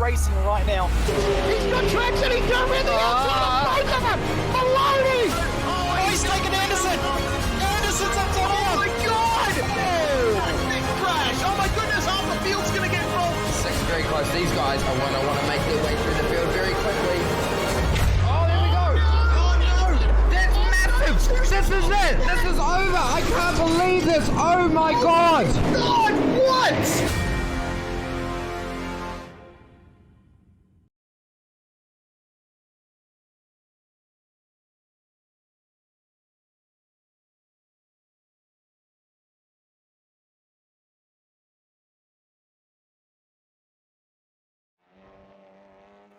iRacing right now. He's got traction, he's got rid of the outside of both of them! Maloney! Oh, he's taken Anderson! Anderson's up to Oh my god! Big crash! Oh my goodness, half the field's going to get rolled! Sec's very close. These guys are want to make their way through the field very quickly. Oh, there we go! Oh no! That's massive! This is it! This is over! I can't believe this! Oh my god! God, what?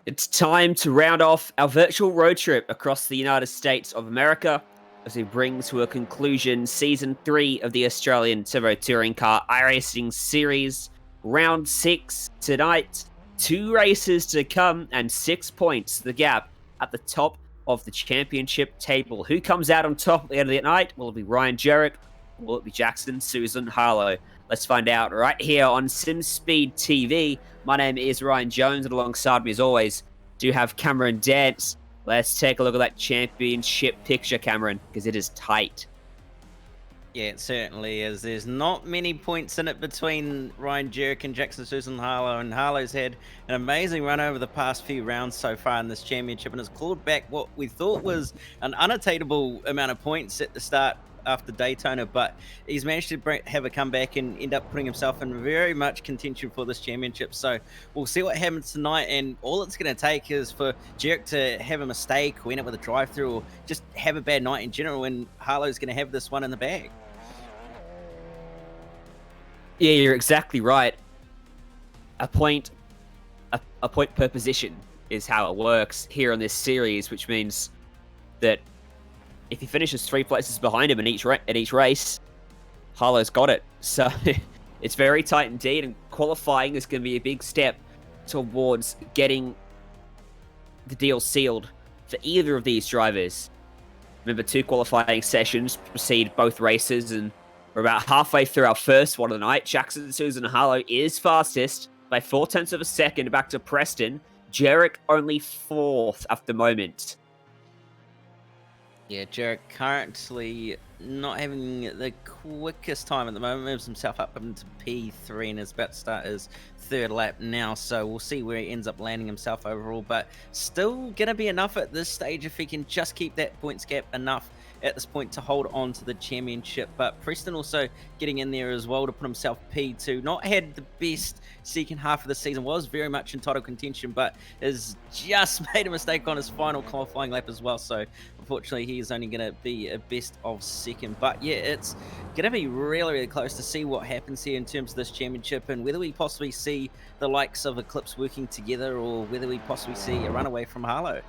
It's time to round off our virtual road trip across the United States of America as we bring to a conclusion Season 3 of the Australian Turbo Touring Car iRacing Series. Round 6 tonight. 2 races to come and 6 points the gap at the top of the championship table. Who comes out on top at the end of the night? Will it be Ryan Jarrett? Will it be Jackson Susan Harlow? Let's find out right here on Simspeed TV. My name is Ryan Jones, and alongside me, as always, do have Cameron Dance. Let's take a look at that championship picture, Cameron, because it is tight. Yeah, it certainly is. There's not many points in it between Ryan Jarrett and Jackson Susan Harlow, and Harlow's had an amazing run over the past few rounds so far in this championship and has clawed back what we thought was an unattainable amount of points at the start after Daytona, but he's managed to have a comeback and end up putting himself in very much contention for this championship. So we'll see what happens tonight, and all it's going to take is for Jarrett to have a mistake or end up with a drive-through or just have a bad night in general, and Harlow's going to have this one in the bag. Yeah, you're exactly right. A point per position is how it works here on this series, which means that if he finishes 3 places behind him in each race, Harlow's got it. So it's very tight indeed, and qualifying is going to be a big step towards getting the deal sealed for either of these drivers. Remember, 2 qualifying sessions precede both races, and we're about halfway through our first one of the night. Jackson Susan Harlow is fastest by 0.4 of a second back to Preston. Jarrett only 4th at the moment. Yeah, Jarrett currently not having the quickest time at the moment. Moves himself up into P3 and is about to start his 3rd lap now. So we'll see where he ends up landing himself overall. But still going to be enough at this stage if he can just keep that points gap enough at this point to hold on to the championship. But Preston also getting in there as well to put himself P2. Not had the best second half of the season, was very much in title contention, but has just made a mistake on his final qualifying lap as well. So unfortunately, he is only going to be a best of second. But yeah, it's going to be really, really close to see what happens here in terms of this championship and whether we possibly see the likes of Eclipse working together or whether we possibly see a runaway from Harlow.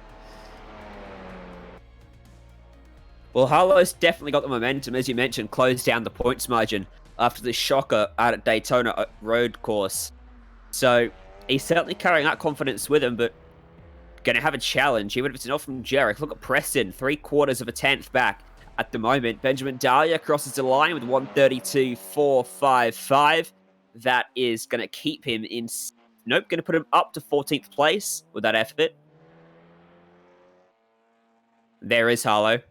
Well, Harlow's definitely got the momentum, as you mentioned, closed down the points margin after the shocker out at Daytona road course. So he's certainly carrying that confidence with him, but going to have a challenge, even if it's not from Jarrett. Look at Preston, 3/4 of a tenth back at the moment. Benjamin Dahlia crosses the line with 1:32.455. That is going to keep him in... Nope, going to put him up to 14th place with that effort. There is Harlow.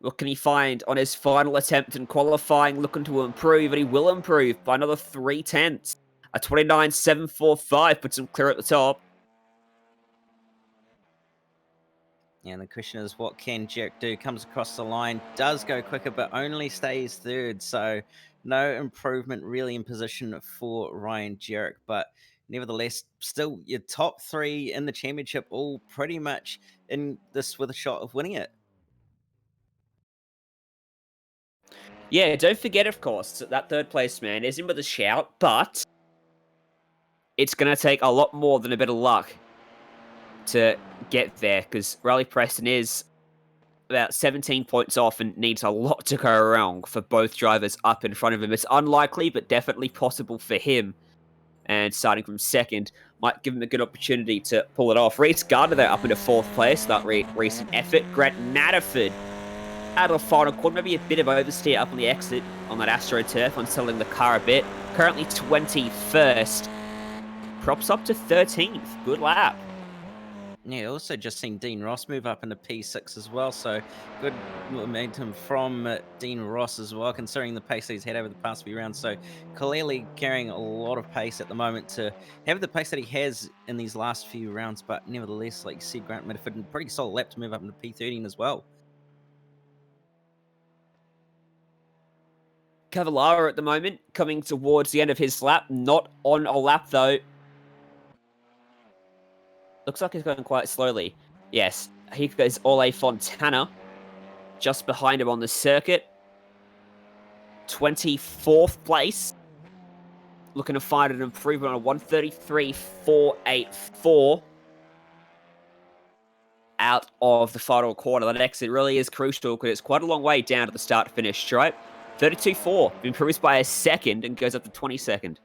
What can he find on his final attempt in qualifying? Looking to improve, and he will improve by another 0.3. A 29.745 puts him clear at the top. Yeah, and the question is, what can Jarrett do? Comes across the line, does go quicker, but only stays 3rd. So no improvement really in position for Ryan Jarrett. But nevertheless, still your top 3 in the championship, all pretty much in this with a shot of winning it. Yeah, don't forget, of course, that 3rd place man is in with a shout, but it's going to take a lot more than a bit of luck to get there, because Riley Preston is about 17 points off and needs a lot to go wrong for both drivers up in front of him. It's unlikely, but definitely possible for him. And starting from 2nd might give him a good opportunity to pull it off. Reese Gardner, though, up into 4th place, that recent effort. Grant Natterford out of the final quarter, maybe a bit of oversteer up on the exit on that AstroTurf, on selling the car a bit. Currently 21st. props up to 13th. Good lap. Yeah, also just seen Dean Ross move up into P6 as well, so good momentum from Dean Ross as well, considering the pace that he's had over the past few rounds. So clearly carrying a lot of pace at the moment to have the pace that he has in these last few rounds, but nevertheless, like you see, Grant Medford, a pretty solid lap to move up into P13 as well. Cavallaro at the moment, coming towards the end of his lap. Not on a lap, though. Looks like he's going quite slowly. Yes, here goes Ole Fontana, just behind him on the circuit. 24th place. Looking to find an improvement on a 133.484 out of the final quarter. That exit really is crucial because it's quite a long way down to the start-finish stripe. 32.4 improves by a second and goes up to 22nd.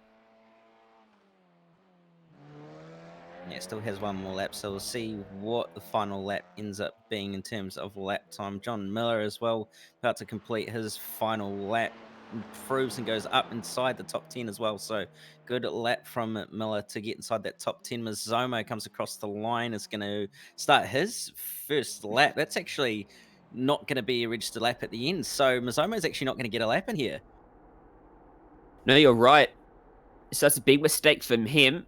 Yeah, still has one more lap, so we'll see what the final lap ends up being in terms of lap time. John Miller as well, about to complete his final lap, improves and goes up inside the top 10 as well. So good lap from Miller to get inside that top 10. Mizomo comes across the line, is going to start his first lap. That's actually not going to be a registered lap at the end, so Mizomo is actually not going to get a lap in here. No, you're right. So that's a big mistake from him.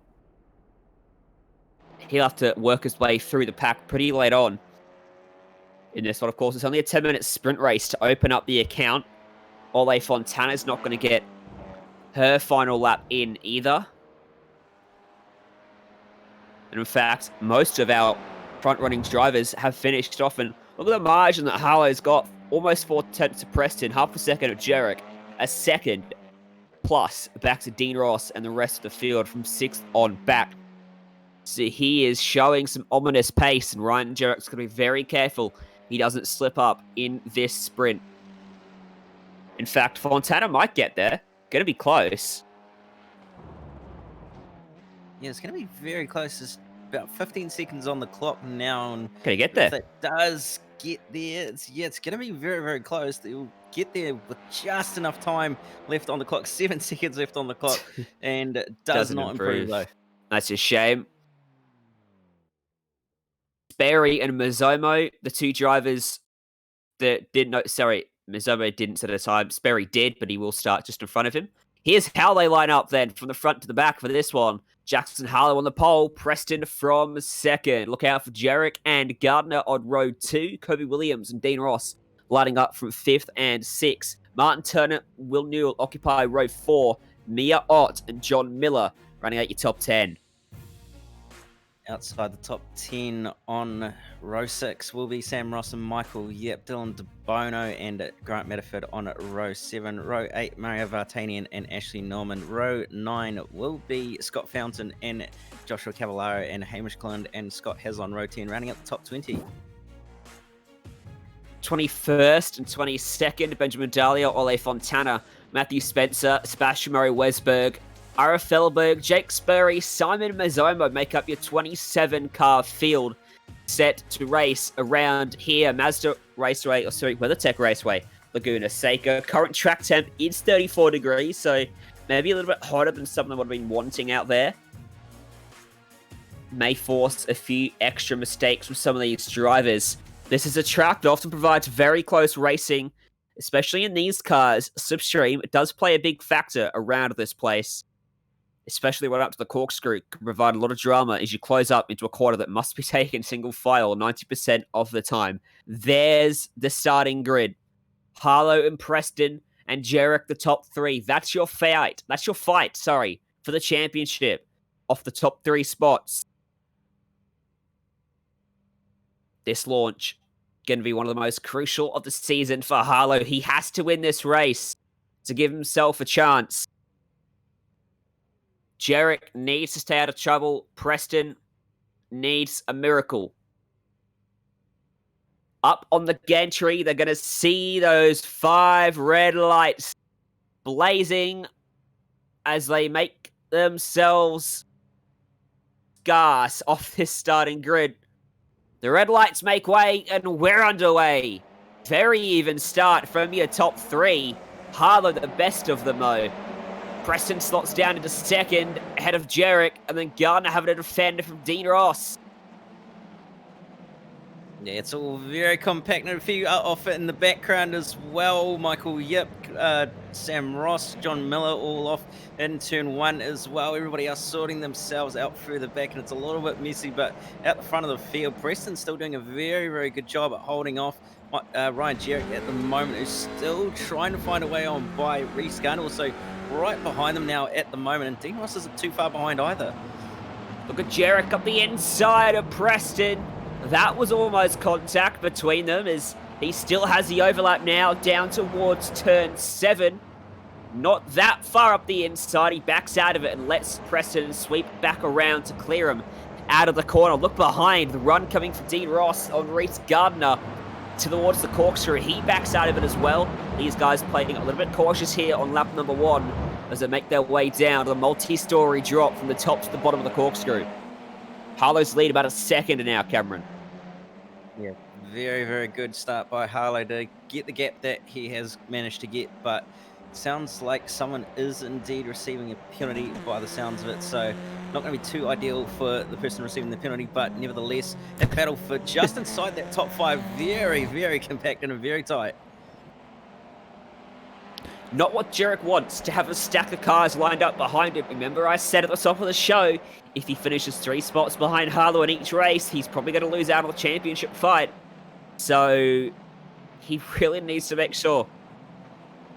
He'll have to work his way through the pack pretty late on in this one. Of course, it's only a 10-minute sprint race to open up the account. Ole Fontana's not going to get her final lap in either. And in fact, most of our front-running drivers have finished off. And look at the margin that Harlow's got. Almost 4/10 to Preston, half a second of Jarek, a second plus back to Dean Ross and the rest of the field from 6th on back. So he is showing some ominous pace, and Ryan Jarrett's going to be very careful he doesn't slip up in this sprint. In fact, Fontana might get there. Going to be close. Yeah, it's going to be very close. There's about 15 seconds on the clock now. And Can he get there? if it does get there, it's going to be very, very close. They'll get there with just enough time left on the clock. 7 seconds left on the clock, and it does not improve though. That's a shame. Sperry and Mizomo, the two drivers that did not... Sorry, Mizomo didn't set a time. Sperry did, but he will start just in front of him. Here's how they line up then, from the front to the back for this one. Jackson Harlow on the pole, Preston from second. Look out for Jarek and Gardner on row 2. Kobe Williams and Dean Ross lining up from 5th and 6th. Martin Turner, Will Newell occupy row 4. Mia Ott and John Miller running out your top 10. Outside the top 10 on row 6 will be Sam Ross and Michael Yep, Dylan DeBono and Grant Medford on row 7. Row 8, Mario Vartanian and Ashley Norman. Row 9 will be Scott Fountain and Joshua Cavallaro, and Hamish Clund and Scott Has on row 10, rounding up the top 20. 21st and 22nd, Benjamin Dahlia, Ole Fontana, Matthew Spencer, Sebastian Murray Wesberg, Ara Fellberg, Jake Sperry, Simon Mizomo make up your 27-car field set to race around here. Mazda Raceway, or sorry, WeatherTech Raceway, Laguna, Seca. Current track temp is 34 degrees, so maybe a little bit hotter than some of them would have been wanting out there. May force a few extra mistakes from some of these drivers. This is a track that often provides very close racing, especially in these cars. Slipstream does play a big factor around this place, especially right up to the corkscrew. Can provide a lot of drama as you close up into a quarter that must be taken single file 90% of the time. There's the starting grid. Harlow and Preston and Jarek, the top 3. That's your fight. That's your fight, sorry, for the championship off the top 3 spots. This launch going to be one of the most crucial of the season for Harlow. He has to win this race to give himself a chance. Jarek needs to stay out of trouble. Preston needs a miracle. Up on the gantry, they're going to see those 5 red lights blazing as they make themselves gas off this starting grid. The red lights make way, and we're underway. Very even start from your top 3. Harlow, the best of them, though. Preston slots down into second. ahead of Jarek, and then Gardner having to defend from Dean Ross. Yeah, it's all very compact, and a few off it in the background as well. Michael Yip, Sam Ross, John Miller all off in turn 1 as well. Everybody else sorting themselves out further back, and it's a little bit messy, but out the front of the field, Preston's still doing a very, very good job at holding off Ryan Jarek at the moment, who's still trying to find a way on by Reese Gunn, also right behind them now at the moment, and Dean Ross isn't too far behind either. Look at Jarek up the inside of Preston. That was almost contact between them, as he still has the overlap now down towards turn 7. Not that far up the inside. He backs out of it and lets Preston sweep back around to clear him out of the corner. Look behind, the run coming from Dean Ross on Reese Gardner towards the corkscrew. He backs out of it as well. These guys playing a little bit cautious here on lap number 1 as they make their way down to the multi-story drop from the top to the bottom of the corkscrew. Harlow's lead about a second now, Cameron. Yeah, very, very good start by Harlow to get the gap that he has managed to get, but sounds like someone is indeed receiving a penalty by the sounds of it, so not going to be too ideal for the person receiving the penalty, but nevertheless, a battle for just inside that top 5, very, very compact and very tight. Not what Jarek wants, to have a stack of cars lined up behind him. Remember, I said at the top of the show, if he finishes 3 spots behind Harlow in each race, he's probably going to lose out on the championship fight. So he really needs to make sure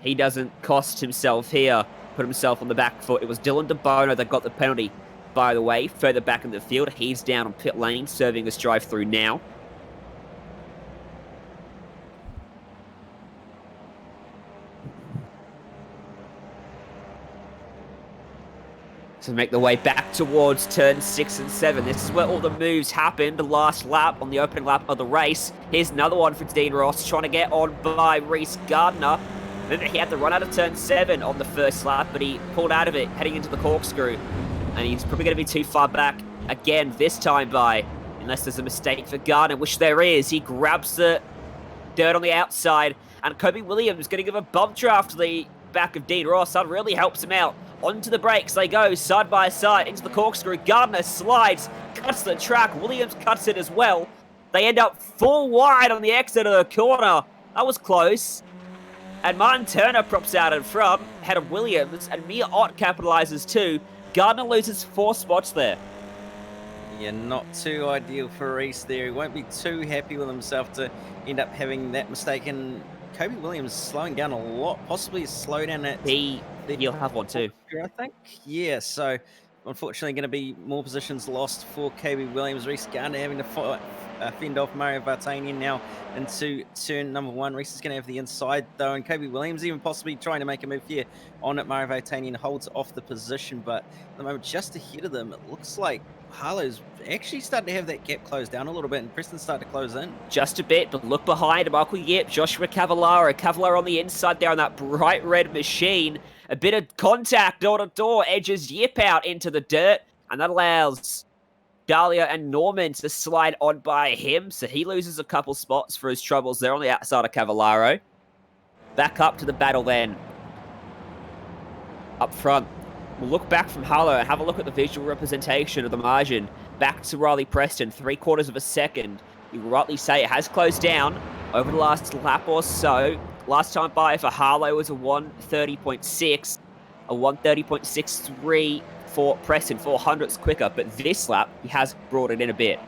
he doesn't cost himself here, put himself on the back foot. It was Dylan DeBono that got the penalty, by the way, further back in the field. He's down on pit lane, serving as drive-through now. To make the way back towards turn 6 and 7. This is where all the moves happened. The last lap on the opening lap of the race. Here's another one for Dean Ross, trying to get on by Reese Gardner. Remember, he had to run out of turn 7 on the first lap, but he pulled out of it heading into the corkscrew. And he's probably going to be too far back again this time by, unless there's a mistake for Gardner, which there is. He grabs the dirt on the outside, and Kobe Williams going to give a bump draft to the back of Dean Ross. That really helps him out. Onto the brakes they go, side by side, into the corkscrew. Gardner slides, cuts the track. Williams cuts it as well. They end up full wide on the exit of the corner. That was close. And Martin Turner props out in front, ahead of Williams, and Mia Ott capitalizes too. Gardner loses 4 spots there. Yeah, not too ideal for Reese there. He won't be too happy with himself to end up having that mistake. And Kobe Williams slowing down a lot, possibly slow down at... He'll have one too. I think. Yeah, so unfortunately going to be more positions lost for Kobe Williams. Reese Gardner having to fend off Mario Vartanian now into turn number 1. Reese is going to have the inside though, and Kobe Williams even possibly trying to make a move here on it. Mario Vartanian holds off the position, but at the moment just ahead of them, it looks like Harlow's actually starting to have that gap closed down a little bit, and Preston's starting to close in. Just a bit, but look behind Michael Yip, Joshua Cavallaro. Cavallaro on the inside there on that bright red machine. A bit of contact door-to-door edges Yip out into the dirt, and that allows Dahlia and Norman to slide on by him, so he loses a couple spots for his troubles there on the outside of Cavallaro. Back up to the battle then. Up front. We'll look back from Harlow and have a look at the visual representation of the margin. Back to Riley Preston, 3/4 of a second. You rightly say it has closed down over the last lap or so. Last time by for Harlow was a 1:30.6, a 1:30.63 for Preston, 400ths quicker, but this lap he has brought it in a bit.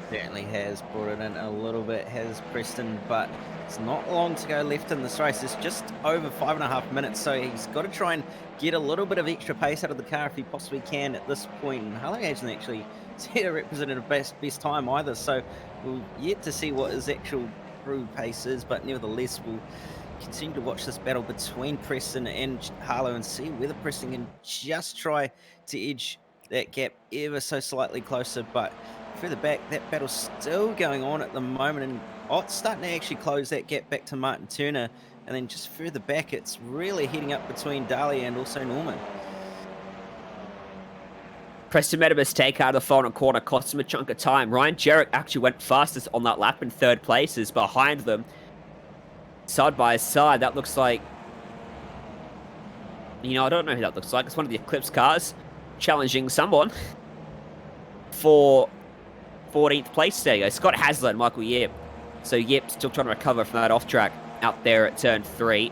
Certainly has brought it in a little bit, has Preston, but it's not long to go left in this race. It's just over 5.5 minutes, so he's got to try and get a little bit of extra pace out of the car if he possibly can at this point. And Harlow hasn't actually set a representative best time either, so we'll yet to see what his actual true pace is, but nevertheless we'll continue to watch this battle between Preston and Harlow and see whether Preston can just try to edge that gap ever so slightly closer. But further back, that battle's still going on at the moment, and Ott's starting to actually close that gap back to Martin Turner, and then just further back it's really heating up between Dahlia and also Norman. Preston made a mistake out of the final corner, cost him a chunk of time. Ryan Jarek actually went fastest on that lap in 3rd place, is behind them. Side by side, that looks like You know, I don't know who that looks like. It's one of the Eclipse cars challenging someone for 14th place. There you go. Scott Hasler and Michael Yip. So Yip still trying to recover from that off track out there at turn 3.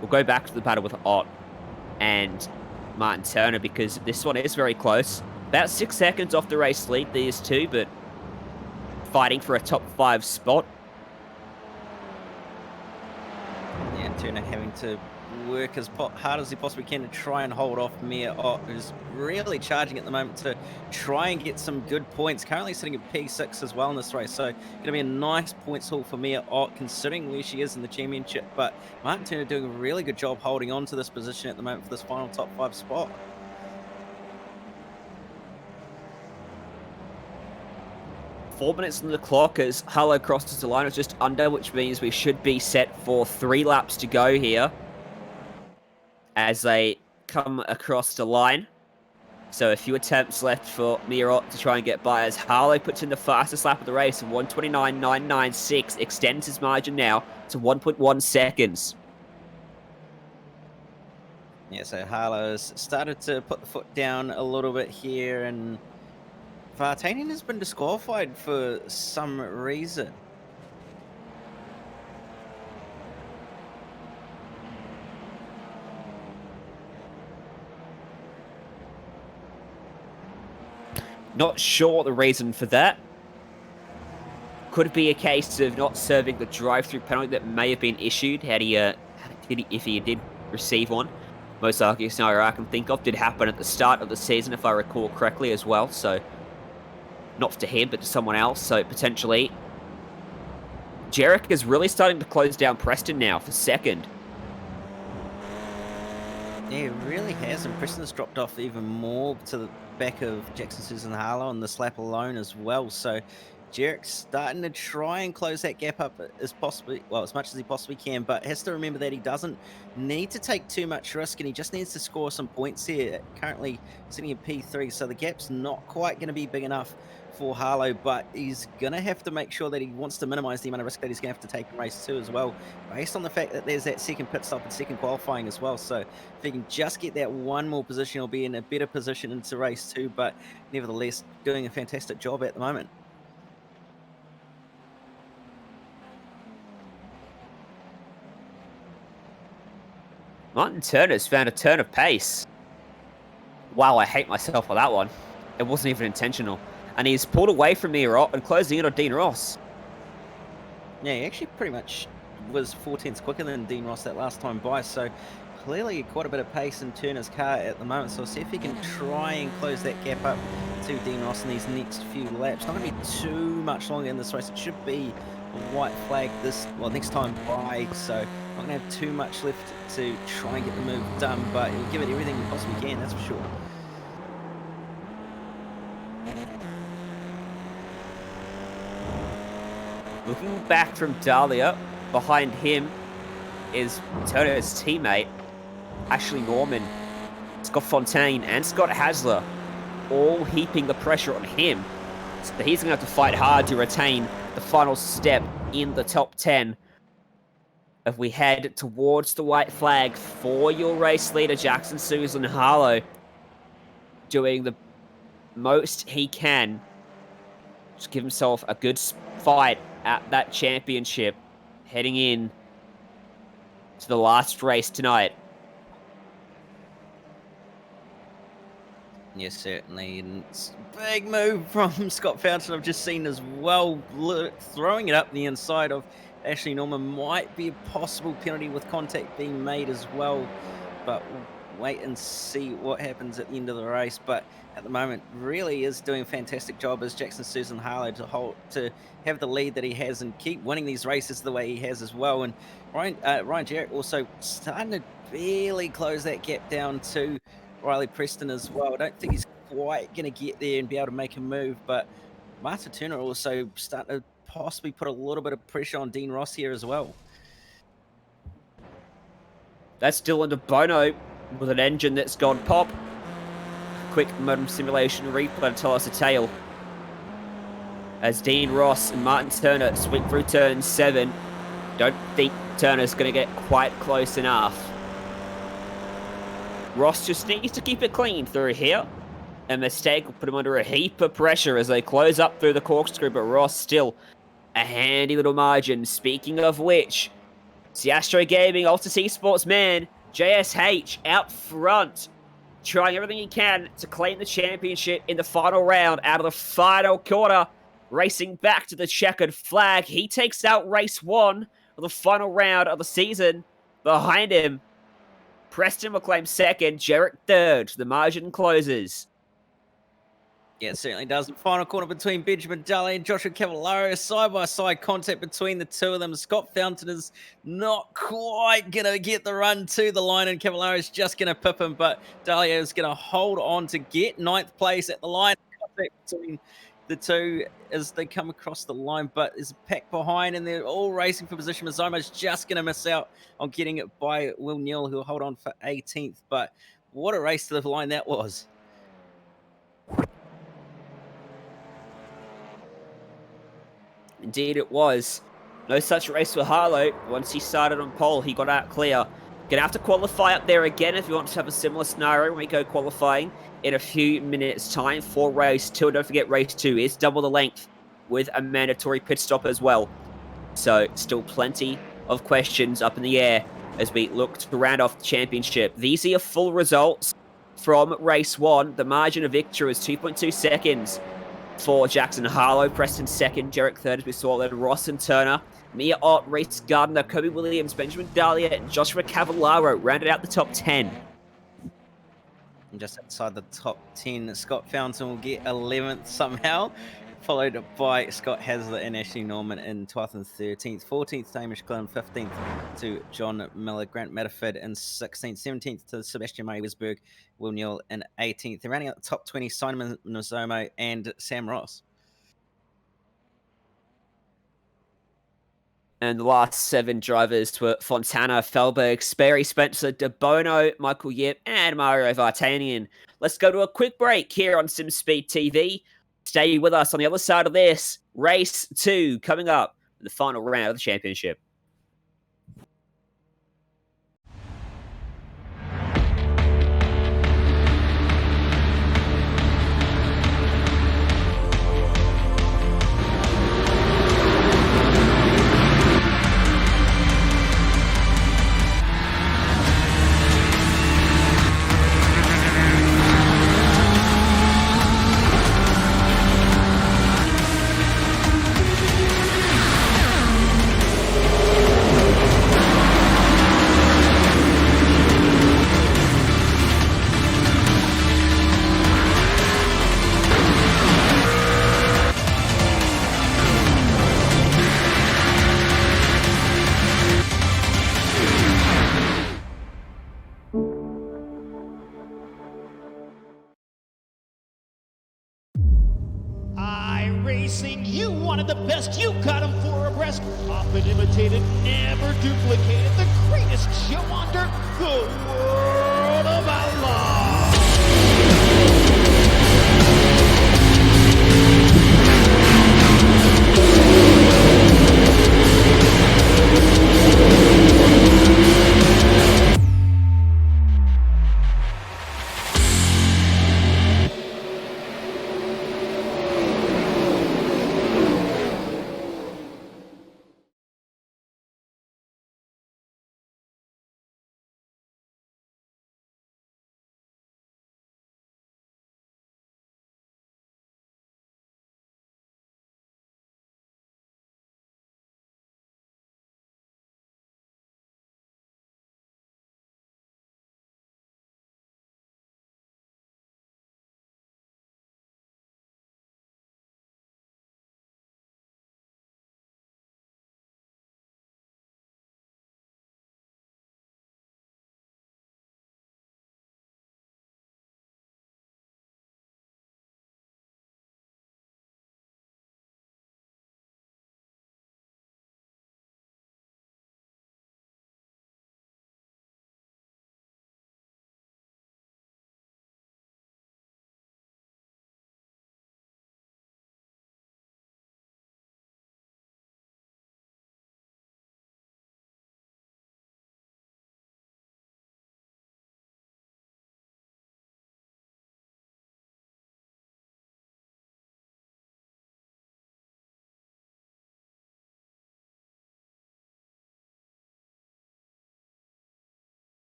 We'll go back to the battle with Ott and Martin Turner because this one is very close. About 6 seconds off the race lead, these two, but fighting for a top 5 spot. Yeah, Turner having to work as hard as he possibly can to try and hold off Mia Ott, who's really charging at the moment to try and get some good points. Currently sitting at P6 as well in this race, so going to be a nice points haul for Mia Ott considering where she is in the championship. But Martin Turner doing a really good job holding on to this position at the moment for this final top 5 spot. Four minutes on the clock as Harlow crosses the line. It's just under, which means we should be set for 3 laps to go here as they come across the line. So a few attempts left for Mia Ott to try and get by as Harlow puts in the fastest lap of the race of 1:29.996, extends his margin now to 1.1 seconds. Yeah, so Harlow's started to put the foot down a little bit here, and Vartanian has been disqualified for some reason. Not sure the reason for that. Could be a case of not serving the drive-through penalty that may have been issued had he, if he did receive one. Most likely scenario I can think of did happen at the start of the season, if I recall correctly as well. So not to him, but to someone else. So potentially, Jarek is really starting to close down Preston now for second. Yeah, it really has, and Preston's dropped off even more to the back of Jackson Susan Harlow on this lap alone as well. So Jarek's starting to try and close that gap up as much as he possibly can, but has to remember that he doesn't need to take too much risk, and he just needs to score some points here. Currently sitting at P3, so the gap's not quite going to be big enough for Harlow, but he's going to have to make sure that he wants to minimize the amount of risk that he's going to have to take in race 2 as well, based on the fact that there's that second pit stop and second qualifying as well. So if he can just get that one more position, he'll be in a better position into race 2, but nevertheless doing a fantastic job at the moment. Martin Turner's found a turn of pace. Wow, I hate myself for that one. It wasn't even intentional. And he's pulled away from Mia Ott and closing in on Dean Ross. Yeah, he actually pretty much was 4/10 quicker than Dean Ross that last time by, so clearly quite a bit of pace in Turner's car at the moment. So we'll see if he can try and close that gap up to Dean Ross in these next few laps. Not going to be too much longer in this race. It should be a white flag next time by, so not going to have too much left to try and get the move done, but he'll give it everything he possibly can, that's for sure. Looking back from Dahlia, behind him is Turner's teammate, Ashley Norman, Scott Fontaine, and Scott Hasler, all heaping the pressure on him. So he's going to have to fight hard to retain the final step in the top 10. If we head towards the white flag for your race leader, Jackson Susan Harlow, doing the most he can to give himself a good fight at that championship, heading in to the last race tonight. Yes, certainly. And it's a big move from Scott Fountain. I've just seen as well, throwing it up the inside of Ashley Norman. Might be a possible penalty with contact being made as well, but we'll wait and see what happens at the end of the race. But at the moment, really is doing a fantastic job as Jackson Susan Harlow to have the lead that he has and keep winning these races the way he has as well. And Ryan Jarrett also starting to barely close that gap down to Riley Preston as well. I don't think he's quite going to get there and be able to make a move, but Martin Turner also starting to possibly put a little bit of pressure on Dean Ross here as well. That's still under Bono with an engine that's gone pop. Quick modem simulation replay to tell us a tale. As Dean Ross and Martin Turner sweep through turn 7. Don't think Turner's going to get quite close enough. Ross just needs to keep it clean through here. A mistake will put him under a heap of pressure as they close up through the corkscrew, but Ross still a handy little margin. Speaking of which, Astro Gaming, Altus Esports man, JSH out front, trying everything he can to claim the championship in the final round out of the final quarter. Racing back to the checkered flag. He takes out race 1 of the final round of the season. Behind him, Preston will claim second, Jarek third. The margin closes. Yeah, it certainly does. The final corner between Benjamin Daly and Joshua Cavallaro. Side-by-side contact between the two of them. Scott Fountain is not quite going to get the run to the line, and Cavallaro is just going to pip him, but Daly is going to hold on to get 9th place at the line. Contact between the two as they come across the line, but there's a pack behind, and they're all racing for position. Mazoma's just going to miss out on getting it by Will Neal, who'll hold on for 18th, but what a race to the line that was. Indeed it was. No such race for Harlow. Once he started on pole, he got out clear. Gonna have to qualify up there again if you want to have a similar scenario when we go qualifying in a few minutes' time for race 2. Don't forget, race 2 is double the length with a mandatory pit stop as well. So, still plenty of questions up in the air as we look to round off the championship. These are your full results from race 1. The margin of victory was 2.2 seconds for Jackson Harlow. Preston second, Jarek third, as we saw then. Ross and Turner, Mia Ott, Reese Gardner, Kobe Williams, Benjamin Dahlia, and Joshua Cavallaro rounded out the top 10. And just outside the top 10, Scott Fountain will get 11th somehow, followed by Scott Hasler and Ashley Norman in 12th and 13th. 14th, Hamish Glenn. 15th to John Miller. Grant Matterford in 16th. 17th to Sebastian Mayersberg. Will Neal in 18th. They're rounding out the top 20, Simon Nozomo and Sam Ross. And the last 7 drivers were Fontana, Felberg, Sperry, Spencer, De Bono, Michael Yip, and Mario Vartanian. Let's go to a quick break here on Simspeed TV. Stay with us on the other side of this. Race 2 coming up in the final round of the championship. iRacing, you wanted the best, you got them 4 abreast, often imitated, never duplicated, the greatest show on dirt, the world of outlaw.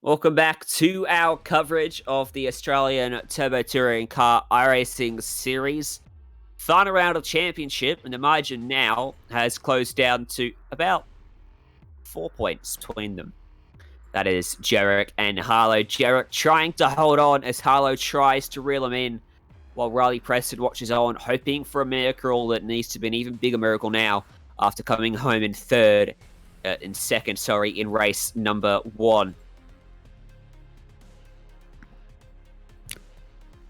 Welcome back to our coverage of the Australian Turbo Touring Car iRacing Series. Final round of championship, and the margin now has closed down to about 4 points between them. That is Jarek and Harlow. Jarek trying to hold on as Harlow tries to reel him in, while Riley Preston watches on, hoping for a miracle that needs to be an even bigger miracle now after coming home in second, in race number 1.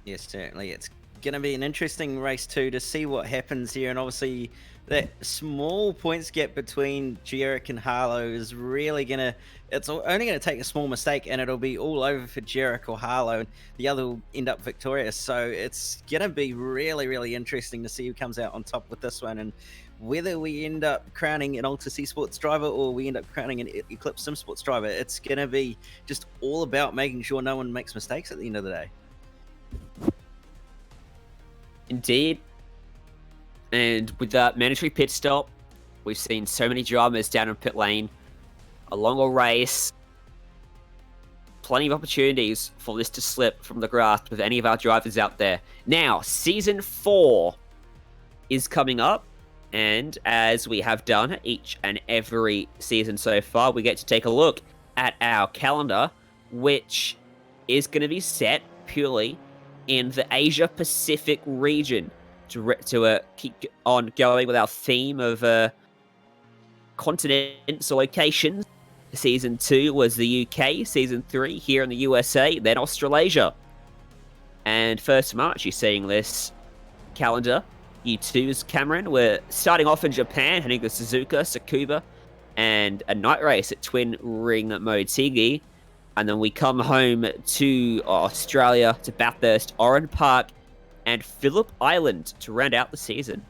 Yes, certainly. It's going to be an interesting race too to see what happens here. And obviously that small points gap between Jarek and Harlow is really going to... It's only going to take a small mistake and it'll be all over for Jarek or Harlow. And the other will end up victorious. So it's going to be really, really interesting to see who comes out on top with this one. And whether we end up crowning an Altus Esports driver or we end up crowning an Eclipse Simsports driver, it's going to be just all about making sure no one makes mistakes at the end of the day. Indeed. And with that mandatory pit stop, we've seen so many dramas down in pit lane. A longer race. Plenty of opportunities for this to slip from the grasp of any of our drivers out there. Now, Season 4 is coming up. And as we have done each and every season so far, we get to take a look at our calendar, which is going to be set purely in the Asia-Pacific region to keep on going with our theme of continents or locations. Season 2 was the UK, Season 3 here in the USA, then Australasia. And 1st March, you're seeing this calendar. U2's Cameron, we're starting off in Japan, heading to Suzuka, Tsukuba, and a night race at Twin Ring Motegi. And then we come home to Australia, to Bathurst, Oran Park, and Phillip Island to round out the season.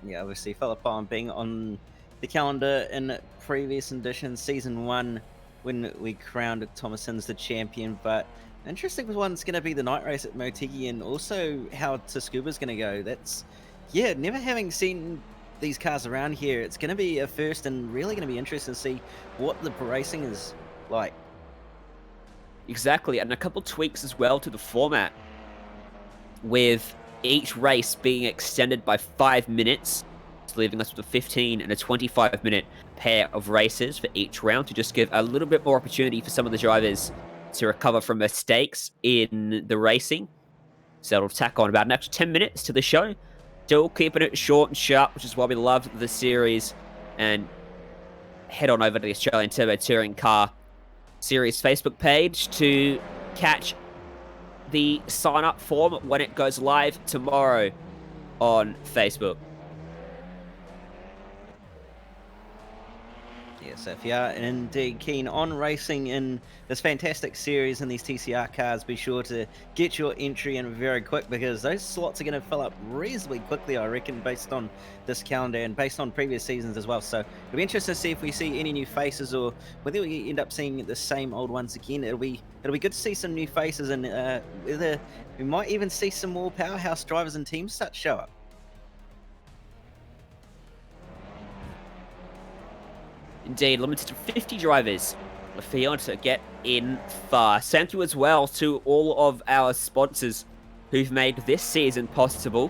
Yeah, obviously Phillip Island being on the calendar in previous editions, Season 1, when we crowned Thomason's the champion. But interesting one's going to be the night race at Motegi, and also how Tsukuba's going to go. That's, yeah, never having seen these cars around here, it's going to be a first and really going to be interesting to see what the racing is like. Exactly, and a couple tweaks as well to the format, with each race being extended by 5 minutes, leaving us with a 15 and a 25-minute pair of races for each round to just give a little bit more opportunity for some of the drivers to recover from mistakes in the racing. So it'll tack on about an extra 10 minutes to the show. Still keeping it short and sharp, which is why we love the series. And head on over to the Australian Turbo Touring Car Series Facebook page to catch the sign-up form when it goes live tomorrow on Facebook. Yeah, so if you are indeed keen on racing in this fantastic series in these TCR cars, be sure to get your entry in very quick, because those slots are going to fill up reasonably quickly, I reckon, based on this calendar and based on previous seasons as well. So it'll be interesting to see if we see any new faces or whether we end up seeing the same old ones again. It'll be good to see some new faces, and whether we might even see some more powerhouse drivers and teams start to show up. Indeed, limited to 50 drivers for field to get in fast. Thank you as well to all of our sponsors who've made this season possible.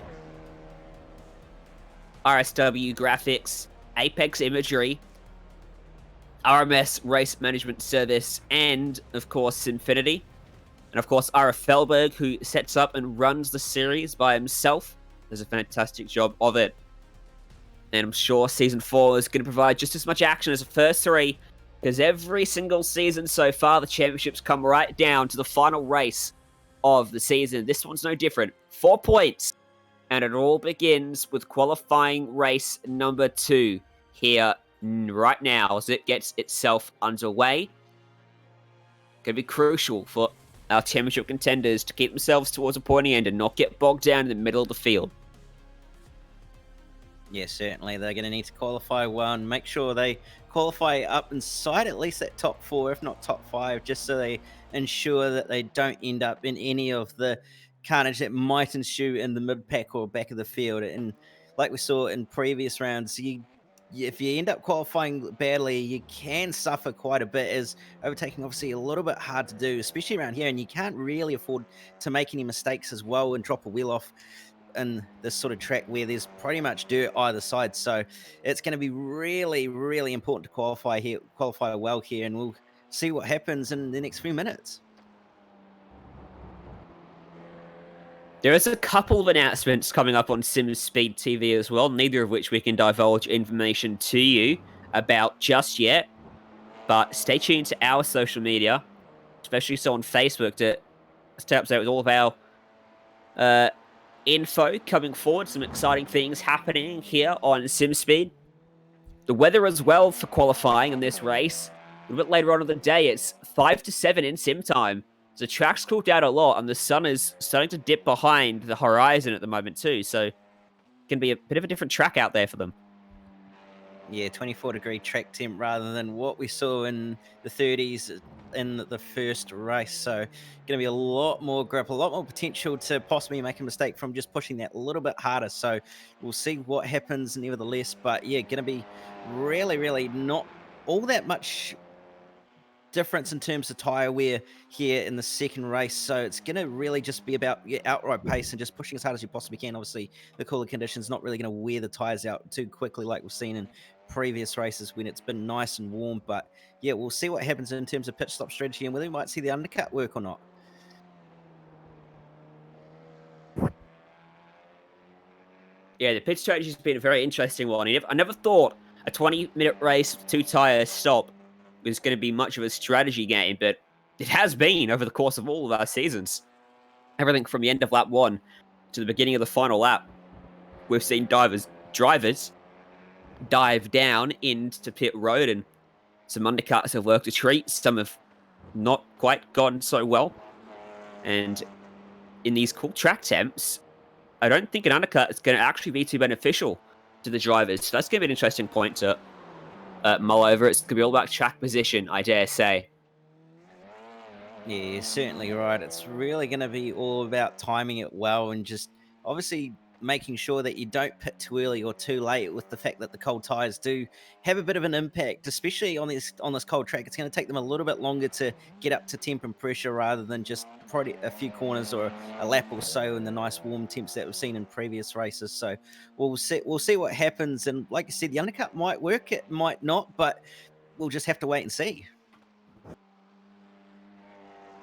RSW Graphics, Apex Imagery, RMS Race Management Service, and, of course, Infinity. And, of course, RF Felberg, who sets up and runs the series by himself, does a fantastic job of it. And I'm sure Season 4 is going to provide just as much action as the first 3, because every single season so far, the championships come right down to the final race of the season. This one's no different. 4 points. And it all begins with qualifying race number 2 here right now as it gets itself underway. Going to be crucial for our championship contenders to keep themselves towards a pointy end and not get bogged down in the middle of the field. Yes, certainly. They're going to need to qualify well and make sure they qualify up inside at least that top 4, if not top 5, just so they ensure that they don't end up in any of the carnage that might ensue in the mid-pack or back of the field. And like we saw in previous rounds, if you end up qualifying badly, you can suffer quite a bit, as overtaking obviously a little bit hard to do, especially around here, and you can't really afford to make any mistakes as well and drop a wheel off in this sort of track where there's pretty much dirt either side. So it's going to be really, really important to qualify well here, and we'll see what happens in the next few minutes. There is a couple of announcements coming up on Simspeed TV as well, neither of which we can divulge information to you about just yet. But stay tuned to our social media, especially so on Facebook, to stay up to date with all of our info coming forward. Some exciting things happening here on Simspeed. The weather as well for qualifying in this race. A little bit later on in the day, it's 5 to 7 in sim time. So the track's cooled down a lot, and the sun is starting to dip behind the horizon at the moment too. So it can be a bit of a different track out there for them. Yeah, 24-degree track temp rather than what we saw in the 30s in the first race. So going to be a lot more grip, a lot more potential to possibly make a mistake from just pushing that a little bit harder. So we'll see what happens nevertheless. But yeah, going to be really, really not all that much difference in terms of tyre wear here in the second race. So it's going to really just be about outright pace and just pushing as hard as you possibly can. Obviously, the cooler conditions not really going to wear the tyres out too quickly like we've seen in previous races when it's been nice and warm. But yeah, we'll see what happens in terms of pit stop strategy and whether we might see the undercut work or not. Yeah, the pit strategy has been a very interesting one. I never thought a 20-minute race with 2 tyres stop was going to be much of a strategy game, but it has been over the course of all of our seasons. Everything from the end of lap 1 to the beginning of the final lap. We've seen drivers dive down into pit road, and some undercuts have worked a treat. Some have not quite gone so well. And in these cool track temps, I don't think an undercut is going to actually be too beneficial to the drivers. So that's going to be an interesting point to mull over. It's going to be all about track position, I dare say. Yeah, you're certainly right. It's really going to be all about timing it well and just obviously making sure that you don't pit too early or too late, with the fact that the cold tires do have a bit of an impact, especially on this cold track. It's going to take them a little bit longer to get up to temp and pressure rather than just probably a few corners or a lap or so in the nice warm temps that we've seen in previous races. So we'll see what happens. And like I said, the undercut might work, it might not, but we'll just have to wait and see.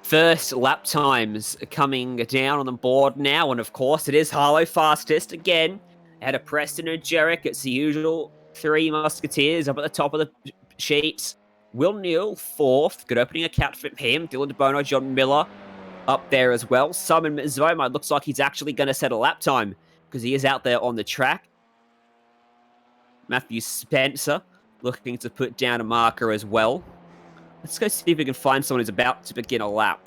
First lap times coming down on the board now, and of course it is Harlow fastest again. Ahead of Preston and Jarek, it's the usual 3 Musketeers up at the top of the sheets. Will Neal, 4th. Good opening account for him. Dylan DeBono, John Miller up there as well. Simon Mizoma looks like he's actually going to set a lap time because he is out there on the track. Matthew Spencer looking to put down a marker as well. Let's go see if we can find someone who's about to begin a lap.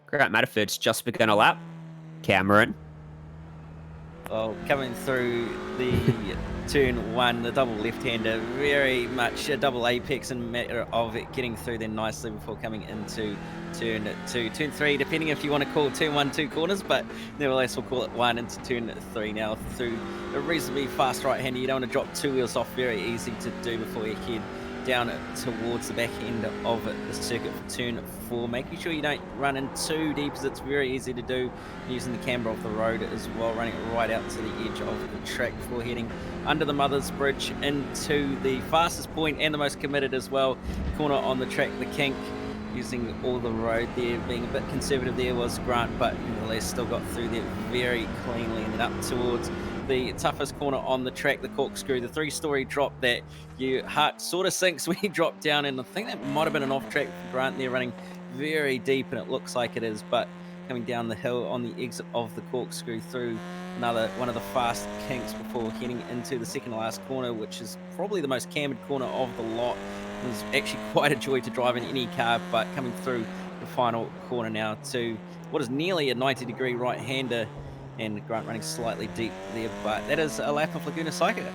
Grant Matterford's just begun a lap. Cameron. Well, coming through the turn 1, the double left-hander, very much a double apex in matter of it getting through there nicely before coming into turn 2. Turn 3, depending if you want to call turn 1 2 corners, but nevertheless we'll call it 1 into turn 3 now through a reasonably fast right-hander. You don't want to drop 2 wheels off, very easy to do before you head down towards the back end of the circuit for turn 4, making sure you don't run in too deep, as it's very easy to do using the camber off the road as well, running it right out to the edge of the track before heading under the Mother's Bridge into the fastest point and the most committed as well corner on the track, the kink. Using all the road there, being a bit conservative there was Grant, but nevertheless still got through there very cleanly and then up towards the toughest corner on the track, the corkscrew, the 3-story drop that your heart sort of sinks when you drop down, and I think that might have been an off track for Grant there, running very deep, and it looks like it is, but coming down the hill on the exit of the corkscrew through another one of the fast kinks before heading into the second last corner, which is probably the most cambered corner of the lot. It was actually quite a joy to drive in any car, but coming through the final corner now to what is nearly a 90-degree right-hander, and Grant running slightly deep there, but that is a lap of Laguna Seca.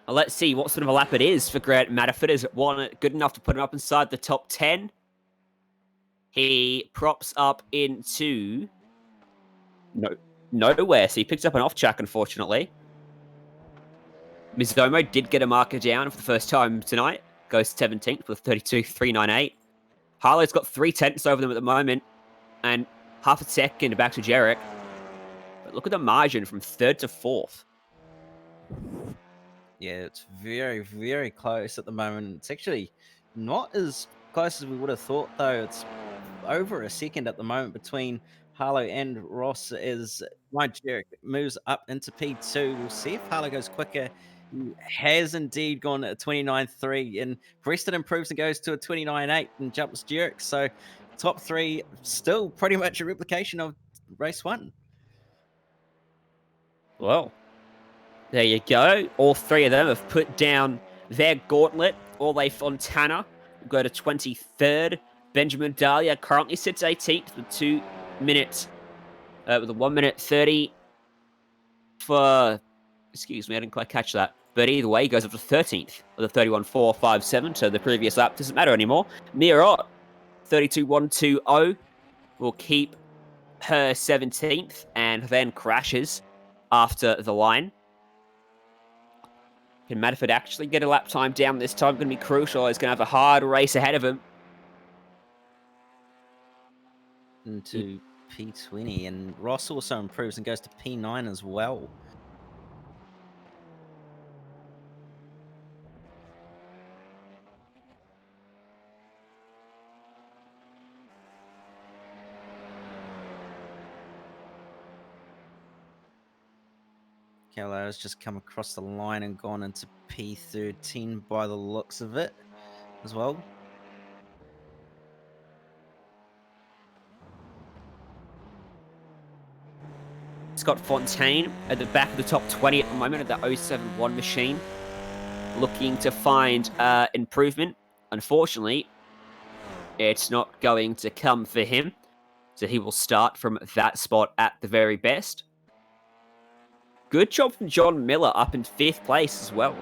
Let's see what sort of a lap it is for Grant Matterford. Is it one good enough to put him up inside the top 10? He props up into nowhere, so he picks up an off track, unfortunately. Mizomo did get a marker down for the first time tonight. Goes 17th with 32.398. Harlow's got 3/10 over them at the moment, and half a second back to Jarek. But look at the margin from 3rd to 4th. Yeah, it's very, very close at the moment. It's actually not as close as we would have thought, though. It's over a second at the moment between Harlow and Ross as Mike Jarek moves up into P2. We'll see if Harlow goes quicker. He has indeed gone at 29.3, and Preston improves and goes to a 29.8 and jumps Jarek. So top three still pretty much a replication of race one. Well, there you go. All three of them have put down their gauntlet. Ole Fontana will go to 23rd. Benjamin Dahlia currently sits 18th with 2 minutes, with a 1 minute 30 for, excuse me, I didn't quite catch that. But either way, he goes up to 13th with a 31.457, so the previous lap doesn't matter anymore. Mirot, 32.120, will keep her 17th and then crashes after the line. Can Madford actually get a lap time down this time? Going to be crucial. He's going to have a hard race ahead of him. Into P20, and Ross also improves and goes to P9 as well. Cavallara's just come across the line and gone into P13 by the looks of it as well. Scott Fontaine at the back of the top 20 at the moment at the 071 machine, looking to find improvement. Unfortunately, it's not going to come for him, so he will start from that spot at the very best. Good job from John Miller up in 5th place as well.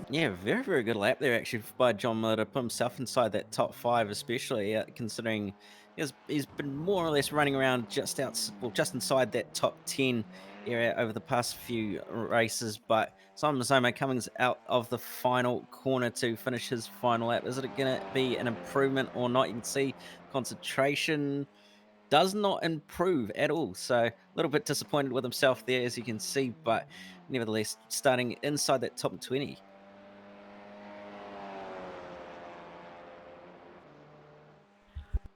Yeah, very, very good lap there actually by John Miller to put himself inside that top 5, especially considering he's been more or less running around just inside that top 10 area over the past few races. But Simon Mazomo coming out of the final corner to finish his final lap. Is it going to be an improvement or not? You can see concentration does not improve at all. So a little bit disappointed with himself there, as you can see, but nevertheless starting inside that top 20.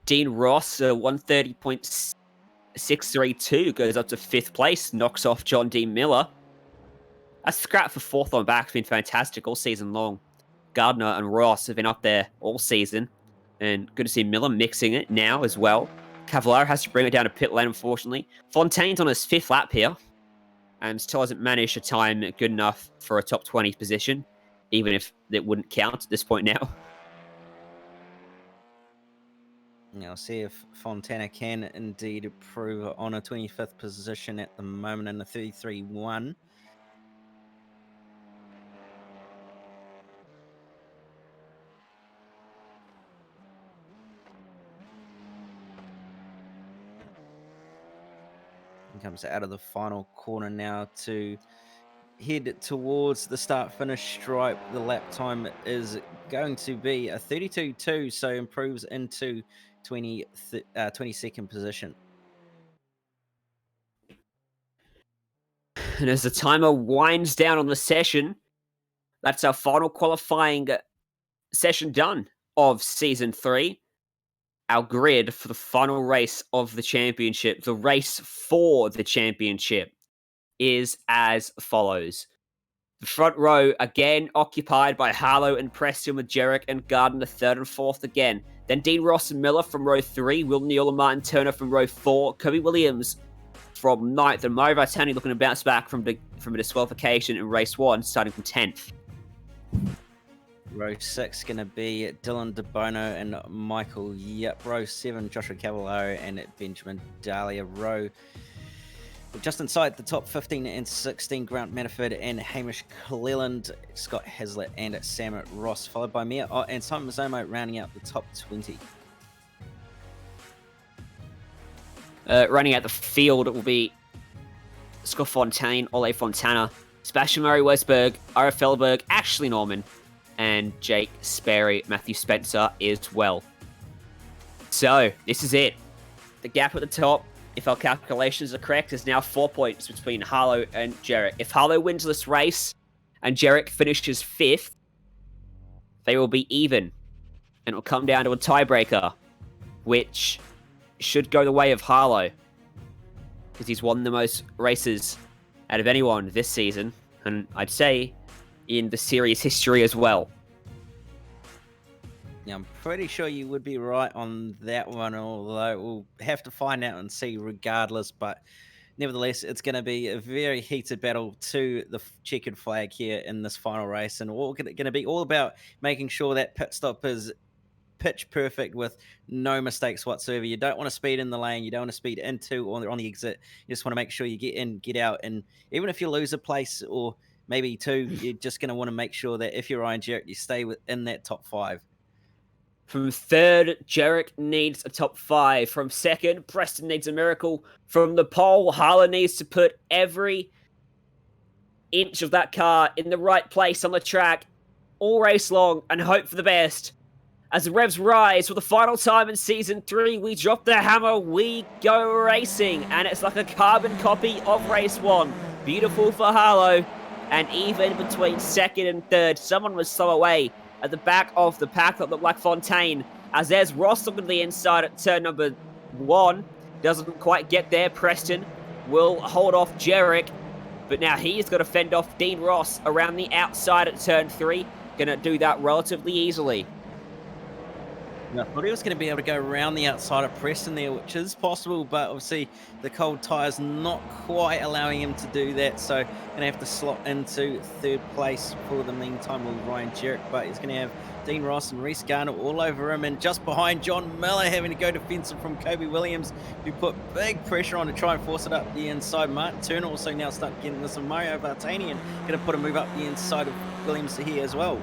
Dean Ross, 130.632, goes up to 5th place, knocks off John D. Miller. A scrap for 4th on back has been fantastic all season long. Gardner and Ross have been up there all season, and good to see Miller mixing it now as well. Cavallaro has to bring it down to pit lane, unfortunately. Fontaine's on his 5th lap here, and still hasn't managed a time good enough for a top 20 position, even if it wouldn't count at this point now. Now, see if Fontana can indeed improve on a 25th position at the moment in the 33.1. He comes out of the final corner now to head towards the start-finish stripe. The lap time is going to be a 32.2, so improves into 22nd position. And as the timer winds down on the session, that's our final qualifying session done of Season 3. Our grid for the final race of the championship, the race for the championship, is as follows. The front row, again, occupied by Harlow and Preston, with Jarek and Gardner 3rd and 4th again. Then Dean Ross and Miller from row 3, Will Neal and Martin Turner from row 4, Kobe Williams from 9th, and Mo Vatani looking to bounce back from a disqualification in race 1, starting from 10th. Row 6 going to be Dylan DeBono and Michael Yep. Row 7, Joshua Cavallaro and Benjamin Dahlia. Row just inside the top 15 and 16, Grant Manaford and Hamish Cleland, Scott Hazlitt and Sam Ross, followed by Mia and Simon Mazomo rounding out the top 20. Running out the field, it will be Scott Fontaine, Ole Fontana, Sebastian Murray Westberg, Ira Felberg, Ashley Norman, and Jake Sperry, Matthew Spencer as well. So, this is it. The gap at the top, if our calculations are correct, is now 4 points between Harlow and Jarek. If Harlow wins this race and Jarek finishes 5th, they will be even. And it will come down to a tiebreaker, which should go the way of Harlow, because he's won the most races out of anyone this season, and I'd say in the series history as well. Yeah, I'm pretty sure you would be right on that one, although we'll have to find out and see regardless. But nevertheless, it's going to be a very heated battle to the checkered flag here in this final race, and all going to be all about making sure that pit stop is pitch perfect with no mistakes whatsoever. You don't want to speed in the lane, you don't want to speed into or on the exit. You just want to make sure you get in, get out, and even if you lose a place or maybe 2, you're just going to want to make sure that if you're Ryan Jarrett, you stay within that top 5. From 3rd, Jarek needs a top 5. From 2nd, Preston needs a miracle. From the pole, Harlow needs to put every inch of that car in the right place on the track all race long and hope for the best. As the revs rise for the final time in Season 3, we drop the hammer, we go racing. And it's like a carbon copy of Race 1. Beautiful for Harlow. And even between 2nd and 3rd, someone was so away at the back of the pack that looked like Fontaine. As there's Ross looking to the inside at turn number 1. Doesn't quite get there. Preston will hold off Jarek. But now he's got to fend off Dean Ross around the outside at turn 3. Going to do that relatively easily. I thought he was going to be able to go around the outside of Preston there, which is possible, but obviously the cold tyres not quite allowing him to do that, so going to have to slot into 3rd place for the meantime with Ryan Jarrett, but he's going to have Dean Ross and Reese Garner all over him, and just behind John Miller having to go defensive from Kobe Williams, who put big pressure on to try and force it up the inside. Martin Turner also now starting getting this of Mario Vartanian, going to put a move up the inside of Williams here as well.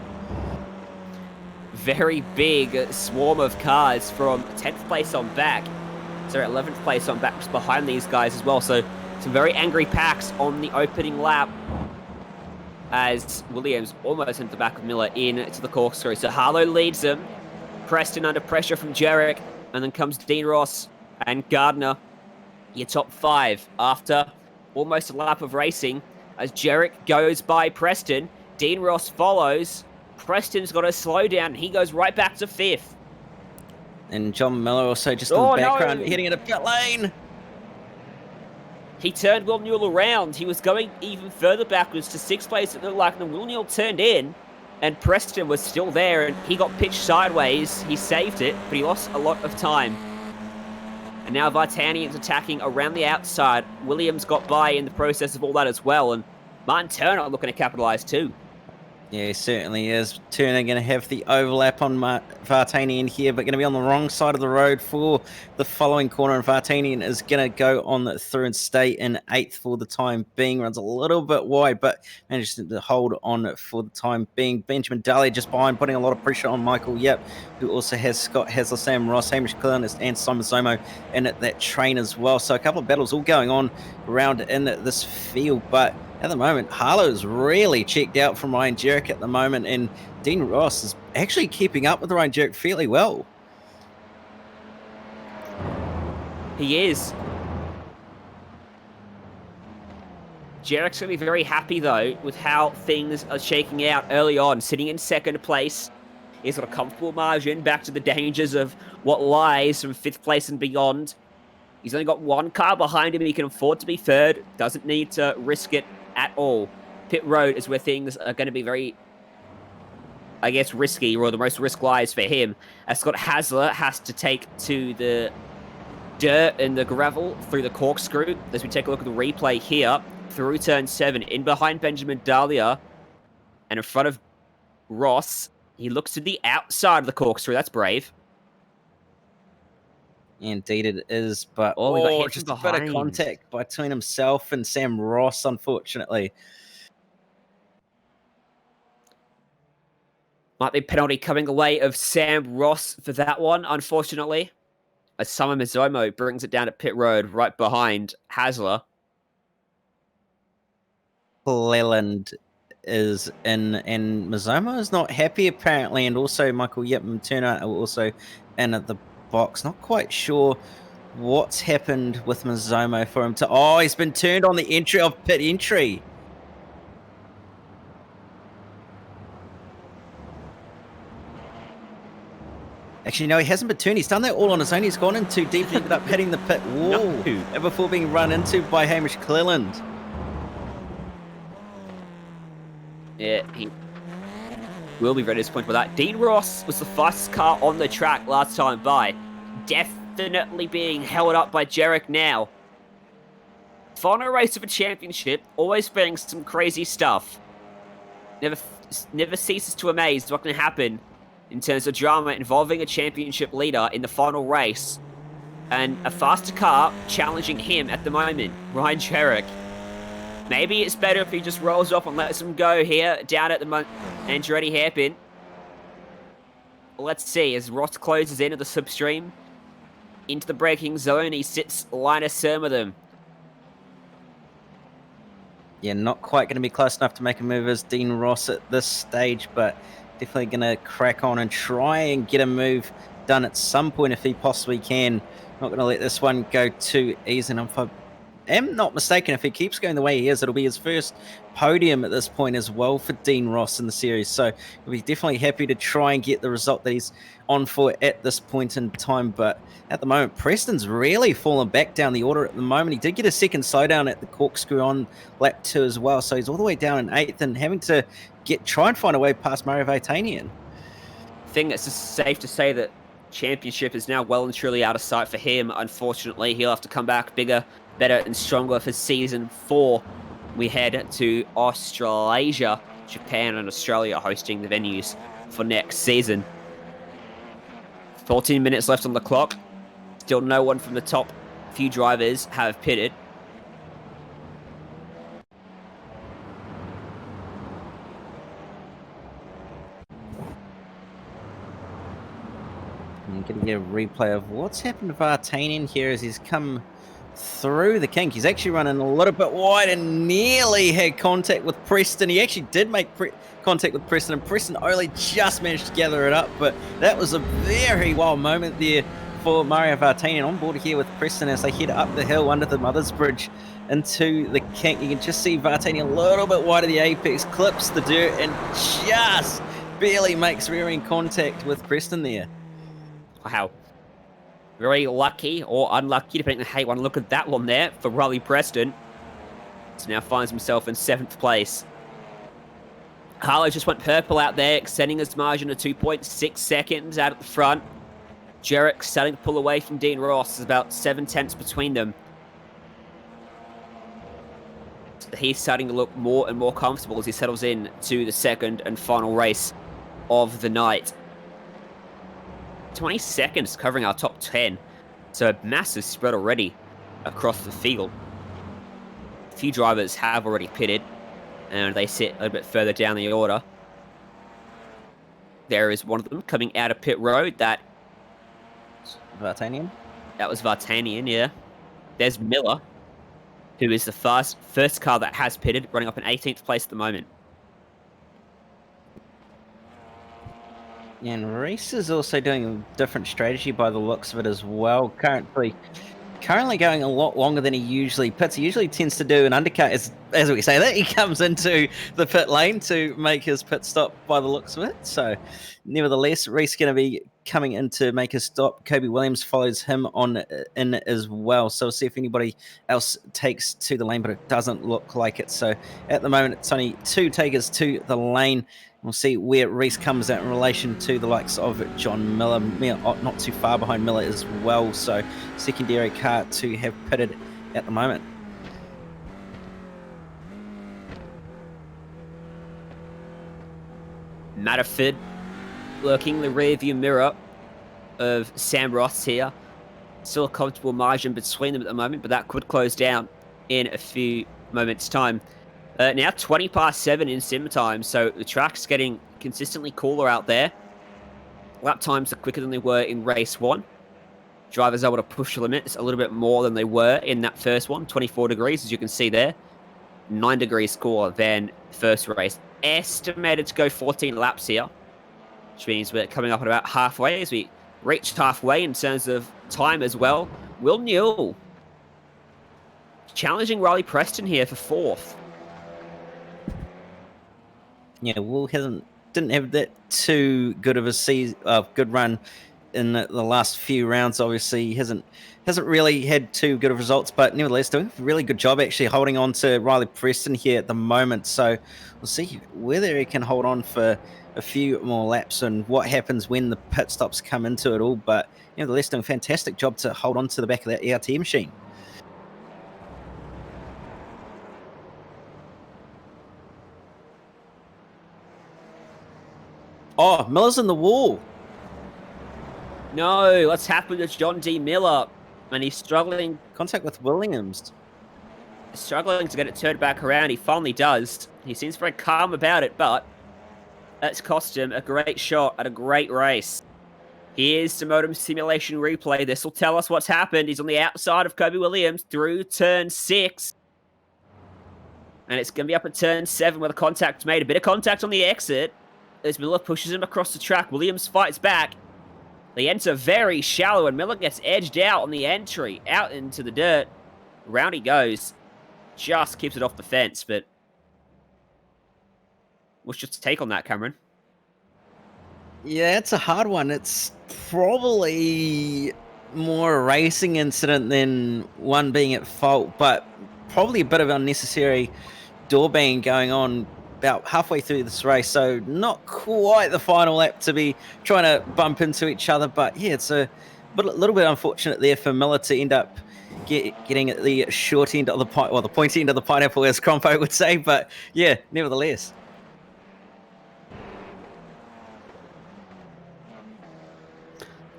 Very big swarm of cars from 10th place on back. Sorry, 11th place on back, just behind these guys as well. So some very angry packs on the opening lap as Williams almost into the back of Miller into the corkscrew. So Harlow leads them. Preston under pressure from Jarek. And then comes Dean Ross and Gardner. Your top 5 after almost a lap of racing. As Jarek goes by Preston, Dean Ross follows. Preston's got to slow down. He goes right back to 5th. And John Miller also just in the background, heading into pit lane. He turned Will Newell around. He was going even further backwards to 6th place. It looked like, and Will Newell turned in, and Preston was still there, and he got pitched sideways. He saved it, but he lost a lot of time. And now Vartanian's attacking around the outside. Williams got by in the process of all that as well, and Martin Turner looking to capitalise too. Yeah, he certainly is. Turner going to have the overlap on Vartanian here, but going to be on the wrong side of the road for the following corner. And Vartanian is going to go on through and stay in 8th for the time being. Runs a little bit wide, but manages to hold on for the time being. Benjamin Daly just behind, putting a lot of pressure on Michael Yep, who also has Scott Hasler, Sam Ross, Hamish Cleland, and Simon Somo in that train as well. So a couple of battles all going on around in this field, but at the moment, Harlow's really checked out from Ryan Jarrett at the moment, and Dean Ross is actually keeping up with Ryan Jarrett fairly well. He is. Jarrett's going to be very happy, though, with how things are shaking out early on. Sitting in 2nd place. He's got a comfortable margin back to the dangers of what lies from 5th place and beyond. He's only got 1 car behind him. He can afford to be 3rd. Doesn't need to risk it at all. Pit road is where things are going to be very, I guess, risky, or the most risk lies for him. As Scott Hasler has to take to the dirt and the gravel through the corkscrew. As we take a look at the replay here, through turn 7, in behind Benjamin Dahlia, and in front of Ross. He looks to the outside of the corkscrew. That's brave. Indeed it is, but we got hit just from a bit of behind. contact between himself and Sam Ross, unfortunately. Might be a penalty coming away of Sam Ross for that one, unfortunately. as Summer Mizomo brings it down to pit road right behind Hasler. Cleland is in, and Mizomo is not happy apparently, and also Michael Yip and Turner are also in at the box. Not quite sure what's happened with Mizomo for him to... Oh, he's been turned on the entry of pit entry. Actually, no, he hasn't been turned. He's done that all on his own. He's gone in too deep and ended up hitting the pit wall before being run into by Hamish Cleland. Yeah, he will be very disappointed with that. Dean Ross was the fastest car on the track last time by. Definitely being held up by Jarek now. Final race of a championship, always being some crazy stuff. Never ceases to amaze what can happen in terms of drama involving a championship leader in the final race. And a faster car challenging him at the moment, Ryan Jarek. Maybe it's better if he just rolls off and lets him go here, down at the Andretti hairpin. Let's see, as Ross closes into the slipstream, into the braking zone, he sits line of stern with him. Yeah, not quite going to be close enough to make a move as Dean Ross at this stage, but definitely going to crack on and try and get a move done at some point if he possibly can. Not going to let this one go too easy. And if I am not mistaken, if he keeps going the way he is, it'll be his first podium at this point as well for Dean Ross in the series. So he'll be definitely happy to try and get the result that he's on for at this point in time. But at the moment, Preston's really fallen back down the order at the moment. He did get a second slowdown at the corkscrew on lap 2 as well. So he's all the way down in 8th and having to try and find a way past Mario Vartanian. I think it's just safe to say that championship is now well and truly out of sight for him. Unfortunately, he'll have to come back bigger, better and stronger for season 4. We head to Australasia, Japan and Australia hosting the venues for next season. 14 minutes left on the clock. Still no one from the top few drivers have pitted. I'm going to get a replay of what's happened to Vartanian here as he's come through the kink. He's actually running a little bit wide and nearly had contact with Preston. He actually did make contact with Preston, and Preston only just managed to gather it up, but that was a very wild moment there for Mario Vartanian on board here with Preston as they head up the hill under the Mother's Bridge into the kink. You can just see Vartanian a little bit wide of the apex, clips the dirt and just barely makes rearing contact with Preston there. Wow. Very lucky or unlucky, depending on how you want to look at that one there, for Riley Preston. So now finds himself in 7th place. Harlow just went purple out there, extending his margin to 2.6 seconds out at the front. Jarek starting to pull away from Dean Ross. There's about 7 tenths between them. He's starting to look more and more comfortable as he settles in to the second and final race of the night. 20 seconds covering our top 10. So a massive spread already across the field. A few drivers have already pitted, and they sit a little bit further down the order. There is one of them coming out of pit road. That Vartanian? That was Vartanian, yeah. There's Miller, who is the first car that has pitted, running up in 18th place at the moment. And Reese is also doing a different strategy by the looks of it as well. Currently going a lot longer than he usually pits. He usually tends to do an undercut, as we say that. He comes into the pit lane to make his pit stop by the looks of it. So, nevertheless, Reese going to be coming in to make his stop. Kobe Williams follows him on in as well. So, we'll see if anybody else takes to the lane, but it doesn't look like it. So, at the moment, it's only 2 takers to the lane. We'll see where Reese comes out in relation to the likes of John Miller. Not too far behind Miller as well. So, secondary car to have pitted at the moment. Matterford lurking the rearview mirror of Sam Ross here. Still a comfortable margin between them at the moment, but that could close down in a few moments' time. Now 20 past 7 in sim time, so the track's getting consistently cooler out there. Lap times are quicker than they were in race 1. drivers able to push the limits a little bit more than they were in that first one. 24 degrees, as you can see there. 9 degrees cooler than first race. Estimated to go 14 laps here, which means we're coming up at about halfway as we reach halfway in terms of time as well. Will Newell challenging Riley Preston here for 4th. Yeah, Will didn't have that too good of a good run in the last few rounds. Obviously, he hasn't really had too good of results, but nevertheless, doing a really good job actually holding on to Riley Preston here at the moment. So we'll see whether he can hold on for a few more laps and what happens when the pit stops come into it all. But nevertheless, doing a fantastic job to hold on to the back of that ERT machine. Oh, Miller's in the wall. No, what's happened to John D. Miller? And he's struggling Contact with Williams. to get it turned back around. He finally does. He seems very calm about it, but that's cost him a great shot at a great race. Here's the modem simulation replay. This will tell us what's happened. He's on the outside of Kobe Williams through turn 6. And it's going to be up at turn 7 where the contact's made. A bit of contact on the exit as Miller pushes him across the track. Williams fights back. They enter very shallow, and Miller gets edged out on the entry, out into the dirt. Round he goes. Just keeps it off the fence, but what's your take on that, Cameron? Yeah, it's a hard one. It's probably more a racing incident than one being at fault, but probably a bit of unnecessary door banging going on about halfway through this race, so not quite the final lap to be trying to bump into each other. But yeah, it's a little bit unfortunate there for Miller to end up getting at the short end of the the pointy end of the pineapple, as Crompo would say. But yeah, nevertheless.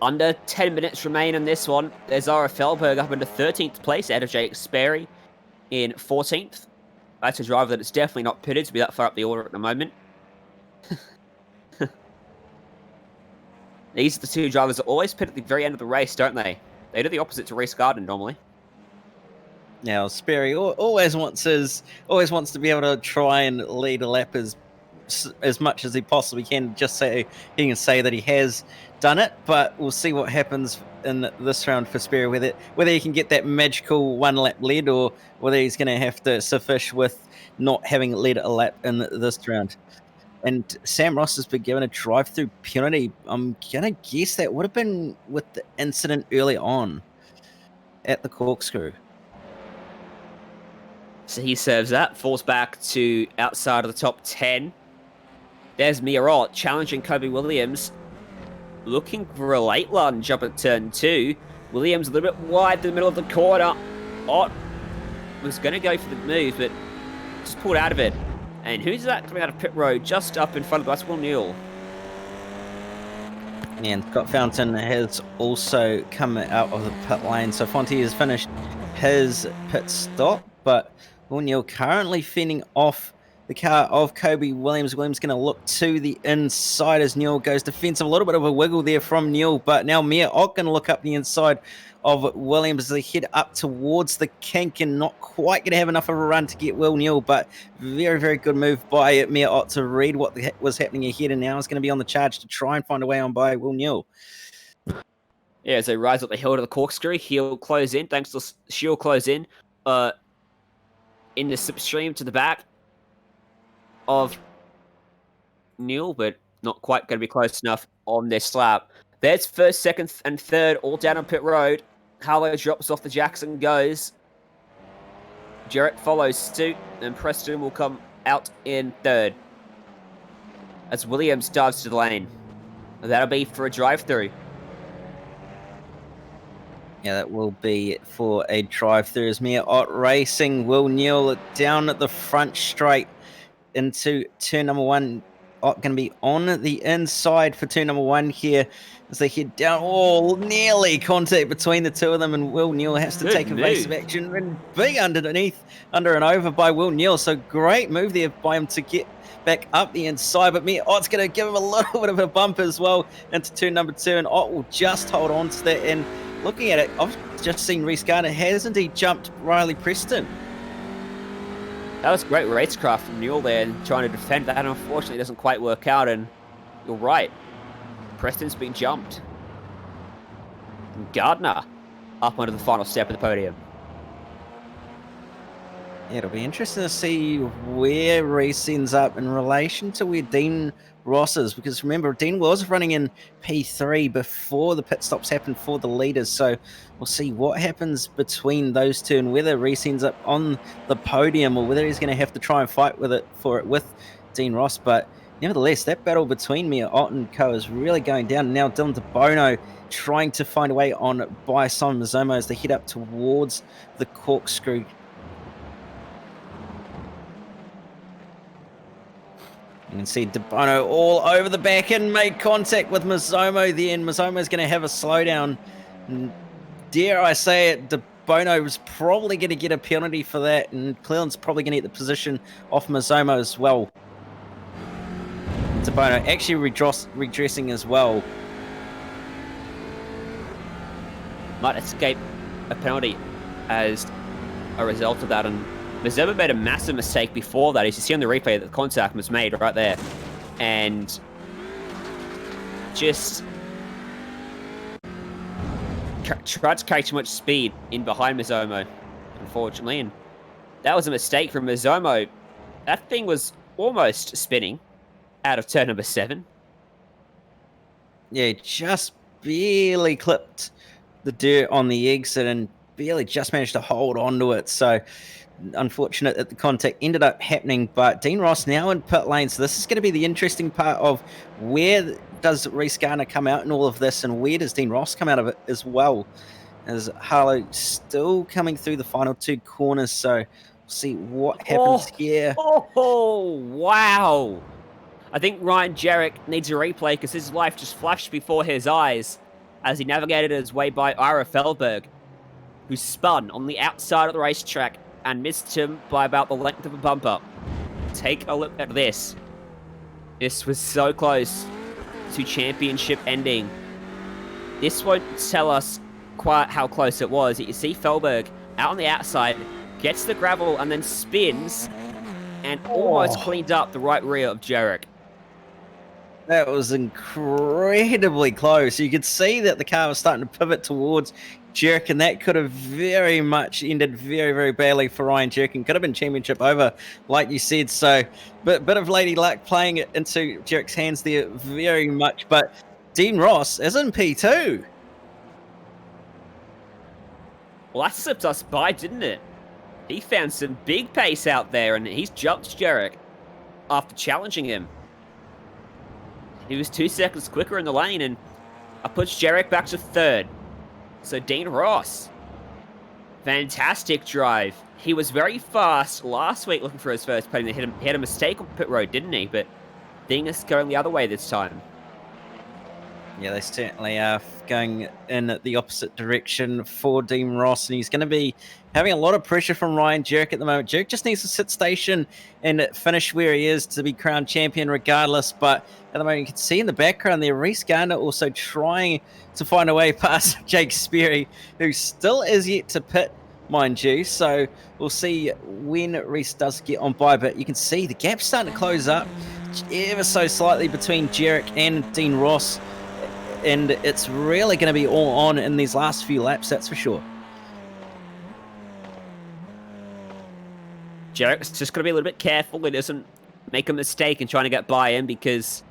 Under 10 minutes remain in this one. There's Zara Felberg up into 13th place, out of Jake Sperry in 14th. That's a driver that it's definitely not pitted to be that far up the order at the moment. These are the two drivers that always pit at the very end of the race, don't they? They do the opposite to Reese Garden normally. Now, Sperry always wants to be able to try and lead a lap as much as he possibly can. Just say he can say that he has done it, but we'll see what happens in this round for Sperry, whether he can get that magical 1 lap lead or whether he's going to have to suffice with not having led a lap in this round. And Sam Ross has been given a drive-through penalty. I'm going to guess that would have been with the incident early on at the corkscrew. So he serves that, falls back to outside of the top 10. There's Miarot challenging Kobe Williams, looking for a late lunge up at turn 2. Williams a little bit wide to the middle of the corner. Ott was going to go for the move, but just pulled out of it. And who's that coming out of pit road just up in front of us? Will Newell. And Scott Fountain has also come out of the pit lane. So Fonte has finished his pit stop, but Will Newell currently fending off the car of Kobe Williams. Williams going to look to the inside as Newell goes defensive. A little bit of a wiggle there from Newell, but now Mia Ott going to look up the inside of Williams as they head up towards the kink and not quite going to have enough of a run to get Will Newell, but very, very good move by Mia Ott to read what was happening ahead, and now is going to be on the charge to try and find a way on by Will Newell. Yeah, as they rise up the hill to the corkscrew, he'll close in, thanks to she'll close in the slipstream to the back of Newell, but not quite going to be close enough on this lap. There's first, second, and third, all down on pit road. Harlow drops off the Jackson, goes. Jarrett follows suit, and Preston will come out in third as Williams dives to the lane. That'll be for a drive-through. Yeah, that will be for a drive-through as Mia Ott racing Will Newell down at the front straight into turn number 1. Ott going to be on the inside for turn number 1 here as they head down. Oh, nearly contact between the two of them, and Will Newell has to take evasive action and big under and over by Will Newell. So great move there by him to get back up the inside, but Mia Ott's going to give him a little bit of a bump as well into turn number 2, and Ott will just hold on to that and looking at it, I've just seen Reese Garner has indeed jumped Riley Preston. That was great racecraft from Newell there and trying to defend that. Unfortunately, it doesn't quite work out. And you're right. Preston's been jumped. And Gardner up onto the final step of the podium. Yeah, it'll be interesting to see where Reese ends up in relation to where Dean Ross is, because remember, Dean was running in P3 before the pit stops happened for the leaders, so we'll see what happens between those two and whether Reese ends up on the podium or whether he's going to have to try and fight with Dean Ross. But nevertheless, that battle between Mia Ott and Co is really going down. Now Dylan DeBono trying to find a way on by Simon Mazomo as they head up towards the corkscrew. You can see DeBono all over the back and make contact with Mazomo there, and Mazomo's going to have a slowdown. And dare I say it, DeBono was probably going to get a penalty for that, and Cleland's probably going to get the position off Mazomo as well. DeBono actually redressing as well. Might escape a penalty as a result of that, and Mazomo made a massive mistake before that. As you see on the replay, that the contact was made right there. And just tried to carry too much speed in behind Mazomo, unfortunately. And that was a mistake from Mazomo. That thing was almost spinning out of turn number 7. Yeah, just barely clipped the dirt on the exit and barely just managed to hold onto it. So unfortunate that the contact ended up happening, but Dean Ross now in pit lane, so this is going to be the interesting part of where does Reese Garner come out in all of this, and where does Dean Ross come out of it as well, as Harlow still coming through the final 2 corners, so we'll see what happens here. Oh, wow. I think Ryan Jarrett needs a replay because his life just flashed before his eyes as he navigated his way by Ira Feldberg, who spun on the outside of the racetrack and missed him by about the length of a bumper. Take a look at this. This was so close to championship ending. This won't tell us quite how close it was. You see Feldberg out on the outside, gets the gravel and then spins and almost cleaned up the right rear of Jarek. That was incredibly close. You could see that the car was starting to pivot towards Jerk, and that could have very much ended very, very badly for Ryan Jerk, and could have been championship over, like you said. So, bit of lady luck playing it into Jerk's hands there very much. But Dean Ross is in P2. Well, that slipped us by, didn't it? He found some big pace out there, and he's jumped Jarek after challenging him. He was 2 seconds quicker in the lane, and I puts Jarek back to 3rd. So Dean Ross, fantastic drive. He was very fast last week looking for his first podium. He had a mistake on pit road, didn't he? But things going the other way this time. Yeah, they certainly are going in the opposite direction for Dean Ross, and he's going to be having a lot of pressure from Ryan Jerk at the moment. Jerk just needs to sit station and finish where he is to be crowned champion regardless, but at the moment you can see in the background there, Reese Garner also trying to find a way past Jake Sperry, who still is yet to pit, mind you, so we'll see when Reese does get on by, but you can see the gap's starting to close up ever so slightly between Jarek and Dean Ross, and it's really going to be all on in these last few laps, that's for sure. Jarek's just going to be a little bit careful. He doesn't make a mistake in trying to get by him, because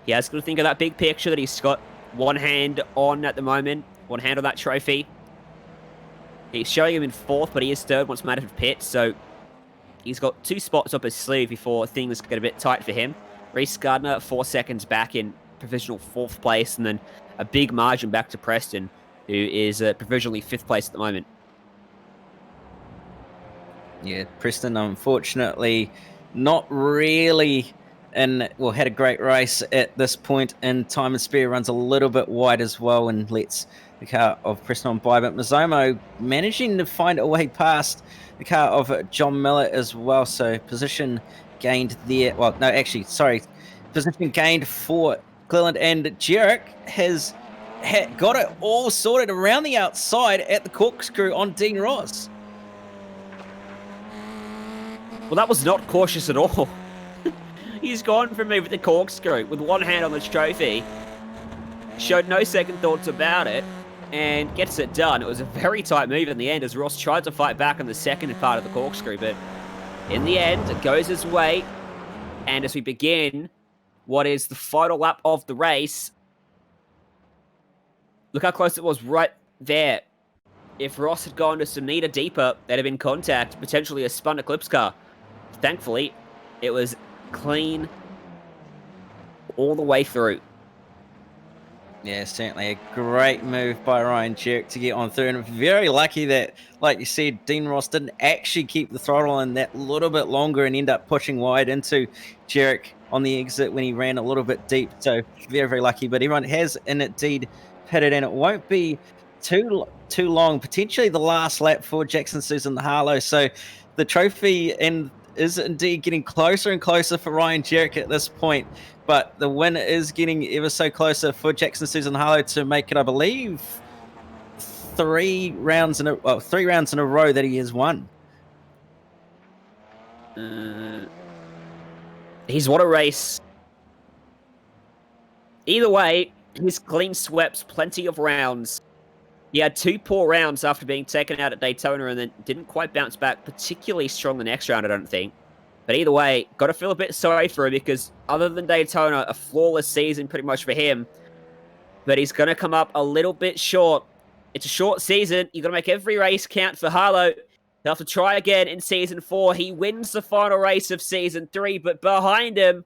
he has got to think of that big picture that he's got one hand on at the moment, one hand on that trophy. He's showing him in 4th, but he is 3rd once Matt pit, so he's got 2 spots up his sleeve before things get a bit tight for him. Reese Gardner 4 seconds back in provisional 4th place, and then a big margin back to Preston, who is provisionally 5th place at the moment. Yeah, Preston, unfortunately, not really had a great race at this point in time, and Spear runs a little bit wide as well and lets the car of Preston on by, but Mazomo managing to find a way past the car of John Miller as well, so position gained there. Well, no, actually, sorry, position gained for Cleland, and Jarek has got it all sorted around the outside at the corkscrew on Dean Ross. Well, that was not cautious at all. He's gone for me with the corkscrew with one hand on the trophy. Showed no second thoughts about it and gets it done. It was a very tight move in the end as Ross tried to fight back on the second part of the corkscrew, but in the end, it goes his way. And as we begin what is the final lap of the race, look how close it was right there. If Ross had gone just a meter deeper, there'd have been contact, potentially a spun Eclipse car. Thankfully, it was clean all the way through. Yeah, certainly a great move by Ryan Jerk to get on through, and very lucky that, like you said, Dean Ross didn't actually keep the throttle in that little bit longer and end up pushing wide into Jerk on the exit when he ran a little bit deep. So very, very lucky. But everyone has indeed pitted, and it won't be too long. Potentially the last lap for Jackson Susan Harlow. So the trophy is indeed getting closer and closer for Ryan Jerk at this point. But the win is getting ever so closer for Jackson Susan Harlow to make it, I believe, 3 rounds in a row that he has won. He's won a race. Either way, he's clean swept plenty of rounds. He had 2 poor rounds after being taken out at Daytona and then didn't quite bounce back particularly strong the next round, I don't think. But either way, got to feel a bit sorry for him because other than Daytona, a flawless season pretty much for him. But he's going to come up a little bit short. It's a short season. You've got to make every race count for Harlow. He'll have to try again in Season 4. He wins the final race of Season 3, but behind him,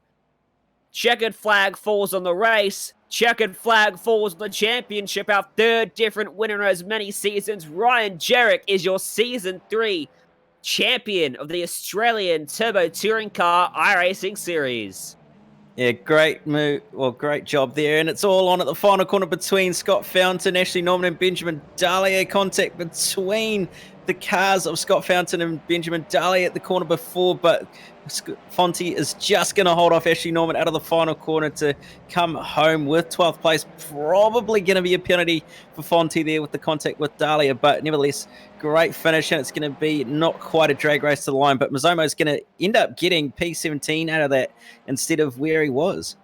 checkered flag falls on the race. Checkered flag falls on the championship. Our 3rd different winner in as many seasons. Ryan Jerrick is your Season 3 champion of the Australian Turbo Touring Car iRacing Series. Yeah, great move. Well, great job there. And it's all on at the final corner between Scott Fountain, Ashley Norman, and Benjamin Daly. Contact between the cars of Scott Fountain and Benjamin Daly at the corner before, but Fonte is just going to hold off Ashley Norman out of the final corner to come home with 12th place. Probably going to be a penalty for Fonte there with the contact with Dahlia, but nevertheless, great finish, and it's going to be not quite a drag race to the line, but Mizomo is going to end up getting P17 out of that instead of where he was.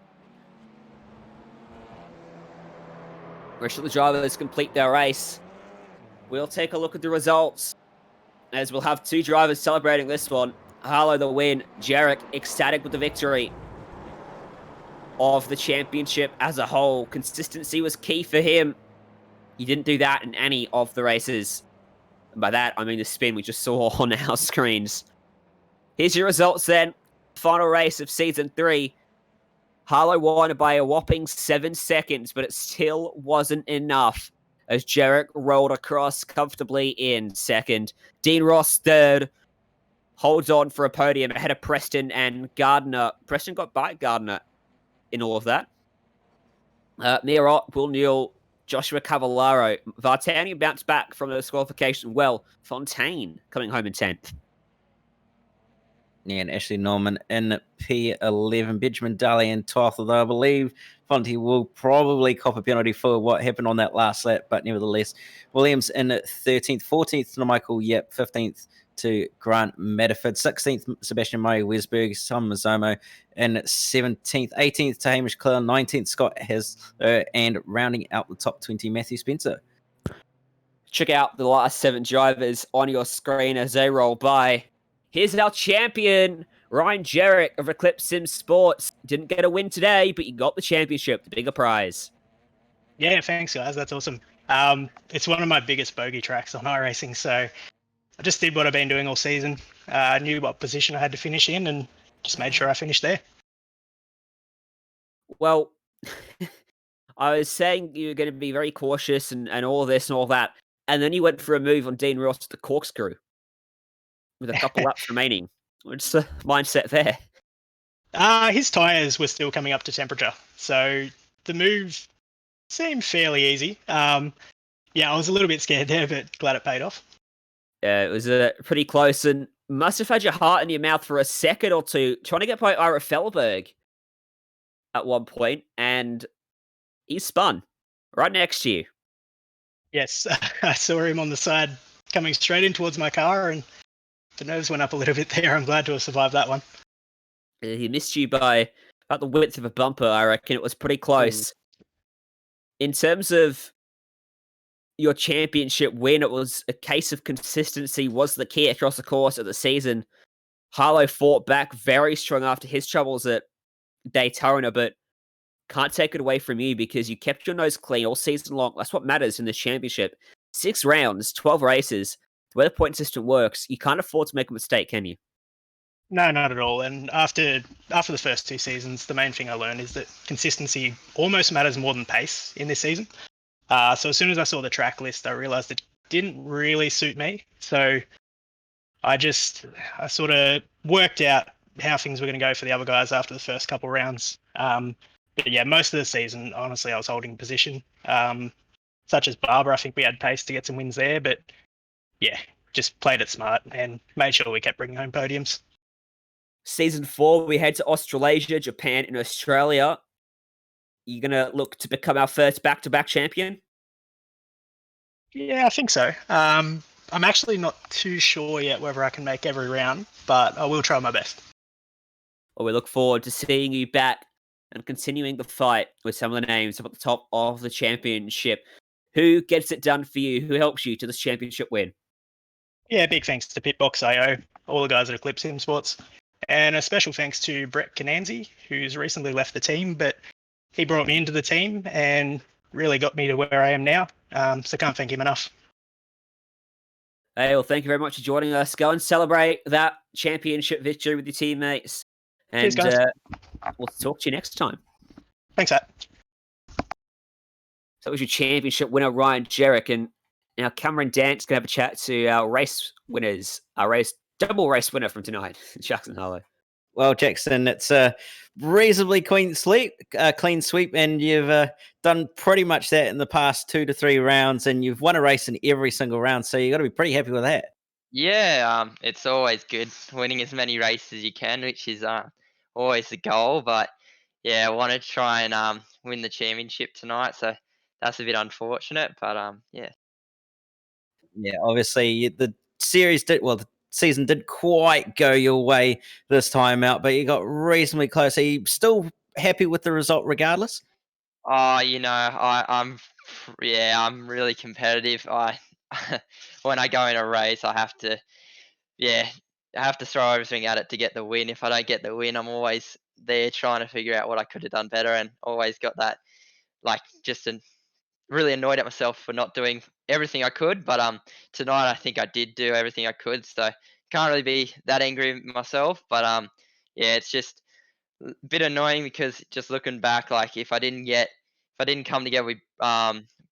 Rest of the drivers complete their race. We'll take a look at the results as we'll have 2 drivers celebrating this one. Harlow the win, Jarek ecstatic with the victory of the championship as a whole. Consistency was key for him. He didn't do that in any of the races. And by that, I mean the spin we just saw on our screens. Here's your results then. Final race of Season 3. Harlow won by a whopping 7 seconds, but it still wasn't enough as Jarek rolled across comfortably in second. Dean Ross 3rd. Holds on for a podium ahead of Preston and Gardner. Preston got by Gardner in all of that. Mirot, Will Newell, Joshua Cavallaro. Vartanian bounced back from the disqualification well. Fontaine coming home in 10th. Yeah, and Ashley Norman in P11. Benjamin Daly in 12th, although I believe Fonte will probably cop a penalty for what happened on that last lap, but nevertheless, Williams in 13th, 14th to Michael Yep, 15th to Grant Matterford, 16th Sebastian Murray Wesberg, Tom Mizomo in 17th, 18th to Hamish Cleland, 19th Scott Hasler, and rounding out the top 20, Matthew Spencer. Check out the last 7 drivers on your screen as they roll by. Here's our champion, Ryan Jerrick of Eclipse Sim Sports. Didn't get a win today, but you got the championship, the bigger prize. Yeah, thanks, guys. That's awesome. It's one of my biggest bogey tracks on iRacing, so I just did what I've been doing all season. I knew what position I had to finish in and just made sure I finished there. Well, I was saying you were going to be very cautious and all this and all that, and then you went for a move on Dean Ross to the corkscrew with a couple laps remaining. What's the mindset there? His tyres were still coming up to temperature, so the move seemed fairly easy. Yeah, I was a little bit scared there, but glad it paid off. Yeah, it was pretty close, and must have had your heart in your mouth for a second or two, trying to get by Ira Felberg at one point, and he spun right next to you. Yes, I saw him on the side coming straight in towards my car, and the nerves went up a little bit there. I'm glad to have survived that one. He missed you by about the width of a bumper, I reckon. It was pretty close. In terms of your championship win, it was a case of consistency was the key across the course of the season. Harlow fought back very strong after his troubles at Daytona, but can't take it away from you because you kept your nose clean all season long. That's what matters in this championship. 6 rounds, 12 races. The way the point system works, you can't afford to make a mistake, can you? No, not at all. And after the first 2 seasons, the main thing I learned is that consistency almost matters more than pace in this season. So as soon as I saw the track list, I realized it didn't really suit me. So I sort of worked out how things were going to go for the other guys after the first couple rounds. But yeah, most of the season, honestly, I was holding position. Such as Barbara, I think we had pace to get some wins there. But yeah, just played it smart and made sure we kept bringing home podiums. Season 4, we head to Australasia, Japan, and Australia. You going to look to become our first back-to-back champion? Yeah, I think so. I'm actually not too sure yet whether I can make every round, but I will try my best. Well, we look forward to seeing you back and continuing the fight with some of the names up at the top of the championship. Who gets it done for you? Who helps you to this championship win? Yeah, big thanks to Pitbox.io, all the guys at Eclipse Sim Sports, and a special thanks to Brett Cananzi, who's recently left the team, but he brought me into the team and really got me to where I am now. So can't thank him enough. Hey, well, thank you very much for joining us. Go and celebrate that championship victory with your teammates. And Cheers, guys. We'll talk to you next time. Thanks, Hat. So that was your championship winner, Ryan Jerrick. And now Cameron Dant's going to have a chat to our race winners, our double race winner from tonight, Jackson Harlow. Well, Jackson, it's a reasonably clean sweep, and you've done pretty much that in the past 2 to 3 rounds, and you've won a race in every single round, so you've got to be pretty happy with that. Yeah, it's always good winning as many races as you can, which is always the goal. But yeah, I want to try and win the championship tonight, so that's a bit unfortunate. But yeah. Yeah, obviously the season didn't quite go your way this time out, but you got reasonably close. Are you still happy with the result regardless? Oh, I'm really competitive. When I go in a race, I have to throw everything at it to get the win. If I don't get the win, I'm always there trying to figure out what I could have done better, and always got that really annoyed at myself for not doing everything I could. But tonight I think I did do everything I could, so can't really be that angry with myself. But yeah, it's just a bit annoying because just looking back, like if I didn't come together with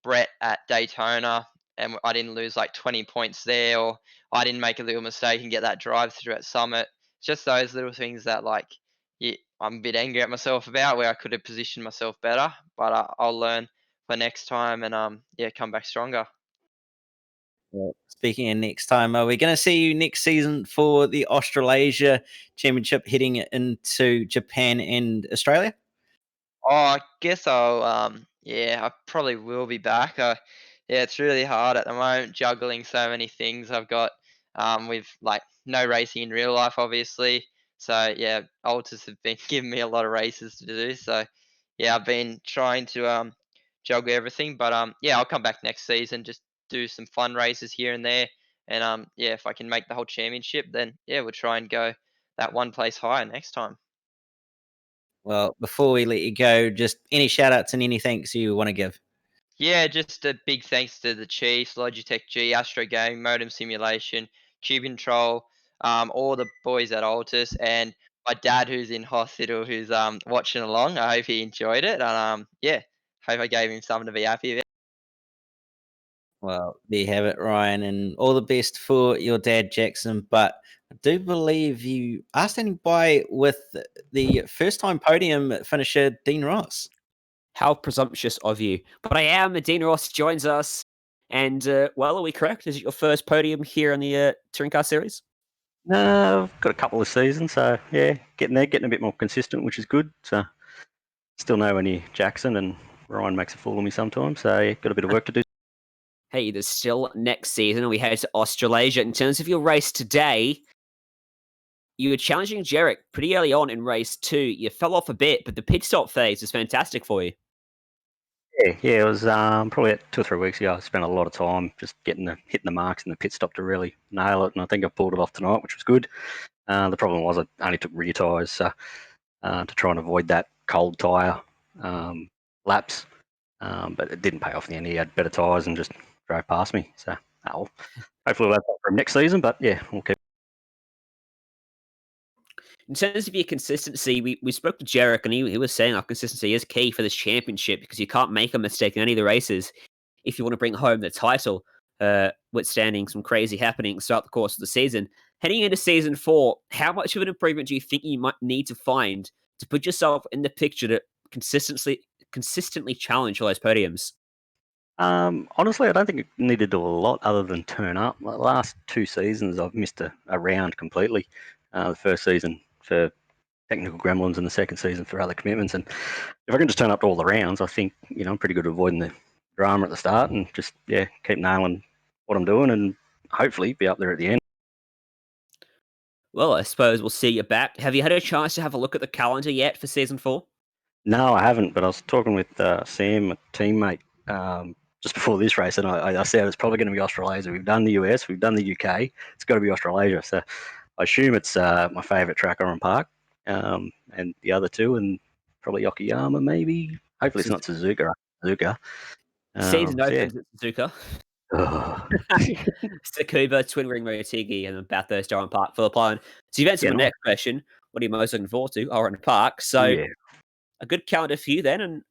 Brett at Daytona and I didn't lose like 20 points there, or I didn't make a little mistake and get that drive through at Summit, it's just those little things that I'm a bit angry at myself about, where I could have positioned myself better. But I'll learn for next time and come back stronger. Well, speaking of next time, are we going to see you next season for the Australasia Championship heading into Japan and Australia? Oh, I guess I probably will be back. Yeah, it's really hard at the moment juggling so many things. I've got with like no racing in real life, obviously. So yeah, Altus have been giving me a lot of races to do. So yeah, I've been trying to juggle everything. But yeah, I'll come back next season, just do some fun races here and there. And yeah, if I can make the whole championship, then yeah, we'll try and go that one place higher next time. Well, before we let you go, just any shout outs and any thanks you want to give. Yeah, just a big thanks to the Chiefs, Logitech G, Astro Game, Modem Simulation, Cube Control, all the boys at Altus, and my dad who's in hospital who's watching along. I hope he enjoyed it, and yeah, hope I gave him something to be happy about. Well, there you have it, Ryan, and all the best for your dad, Jackson. But I do believe you are standing by with the first time podium finisher, Dean Ross. How presumptuous of you. But I am. Dean Ross joins us. And, well, are we correct? Is it your first podium here on the Touring Car Series? No, I've got a couple of seasons, so yeah, getting there, getting a bit more consistent, which is good. So still nowhere near Jackson, and Ryan makes a fool of me sometimes, so yeah, got a bit of work to do. Hey, there's still next season. We head to Australasia. In terms of your race today, you were challenging Jarek pretty early on in race 2. You fell off a bit, but the pit stop phase was fantastic for you. Yeah, it was probably 2 or 3 weeks ago. I spent a lot of time just hitting the marks in the pit stop to really nail it, and I think I pulled it off tonight, which was good. The problem was I only took rear tyres, so to try and avoid that cold tyre lapse, but it didn't pay off in the end. He had better tyres and just drove past me. So hopefully we'll have that for next season. But yeah, we'll keep. In terms of your consistency, we spoke to Jarek, and he was saying our consistency is key for this championship because you can't make a mistake in any of the races if you want to bring home the title, withstanding some crazy happenings throughout the course of the season. Heading into season 4, how much of an improvement do you think you might need to find to put yourself in the picture to consistently challenge all those podiums? Honestly, I don't think I need to do a lot other than turn up. The last 2 seasons, I've missed a round completely. The first season for technical gremlins and the second season for other commitments. And if I can just turn up to all the rounds, I think, I'm pretty good at avoiding the drama at the start and just, keep nailing what I'm doing and hopefully be up there at the end. Well, I suppose we'll see you back. Have you had a chance to have a look at the calendar yet for season 4? No, I haven't, but I was talking with Sam, a teammate, just before this race, and I said it's probably going to be Australasia. We've done the US, we've done the UK, it's got to be Australasia. So I assume it's my favourite track on park, and the other 2, and probably Yokoyama maybe. Hopefully it's not Suzuka. Season opens at Suzuka. Oh. Tsukuba, Twin Ring Motegi, and then Bathurst Darwin Park, Phillip Island. So you've answered my next question. What are you most looking forward to? Oran Park. So a good calendar for you then, and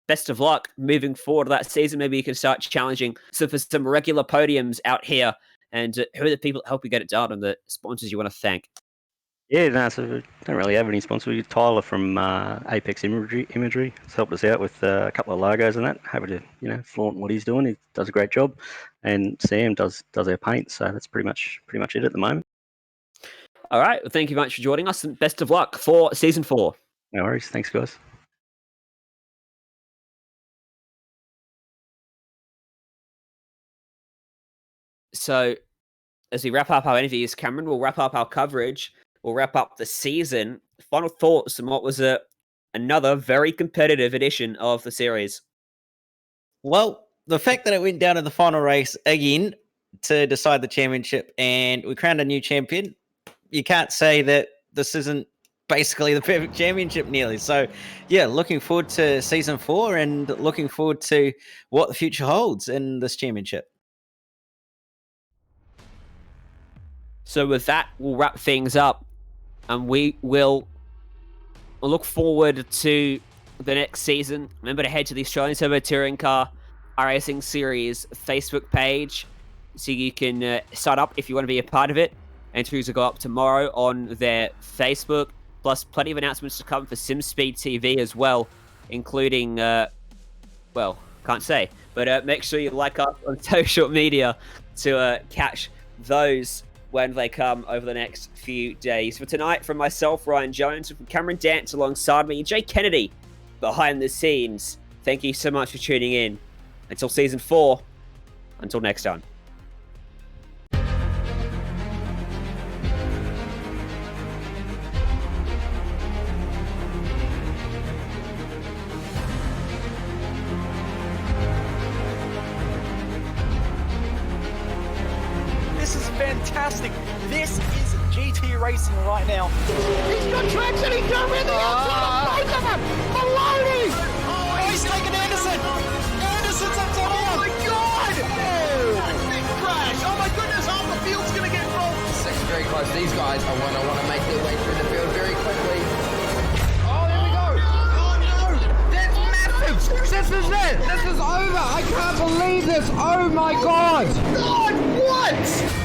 best of luck moving forward that season. Maybe you can start challenging for some regular podiums out here. And who are the people that help you get it done and the sponsors you want to thank? Yeah, no, so we don't really have any sponsors. Tyler from Apex Imagery has helped us out with a couple of logos and that. Happy to flaunt what he's doing. He does a great job, and Sam does our paint. So that's pretty much it at the moment. All right, well, thank you very much for joining us, and best of luck for season 4. No worries, thanks guys. So, as we wrap up our interviews, Cameron, we'll wrap up our coverage. We'll wrap up the season. Final thoughts on what was another very competitive edition of the series? Well, the fact that it went down to the final race again to decide the championship and we crowned a new champion, you can't say that this isn't basically the perfect championship nearly. So, yeah, looking forward to season 4 and looking forward to what the future holds in this championship. So with that, we'll wrap things up. And we will look forward to the next season. Remember to head to the Australian Turbo Touring Car iRacing Series Facebook page so you can sign up if you want to be a part of it. Entries will go up tomorrow on their Facebook. Plus, plenty of announcements to come for Simspeed TV as well, including, well, can't say. But make sure you like us on social media to catch those when they come over the next few days. For tonight, from myself, Ryan Jones, and from Cameron Dance alongside me, Jay Kennedy, behind the scenes, thank you so much for tuning in. Until season 4, until next time. This is fantastic. This is GT racing right now. He's got traction. He's got everything outside of both of them. Maloney. Oh, he's taking Anderson. Anderson's up top. Oh my God. Oh. Big crash. Oh my goodness. Half the field's going to get rolled. It's very close. These guys are want to make their way through the field very quickly. Oh, there we go. Oh no. That's massive. This is it. This is over. I can't believe this. Oh my God. God, what?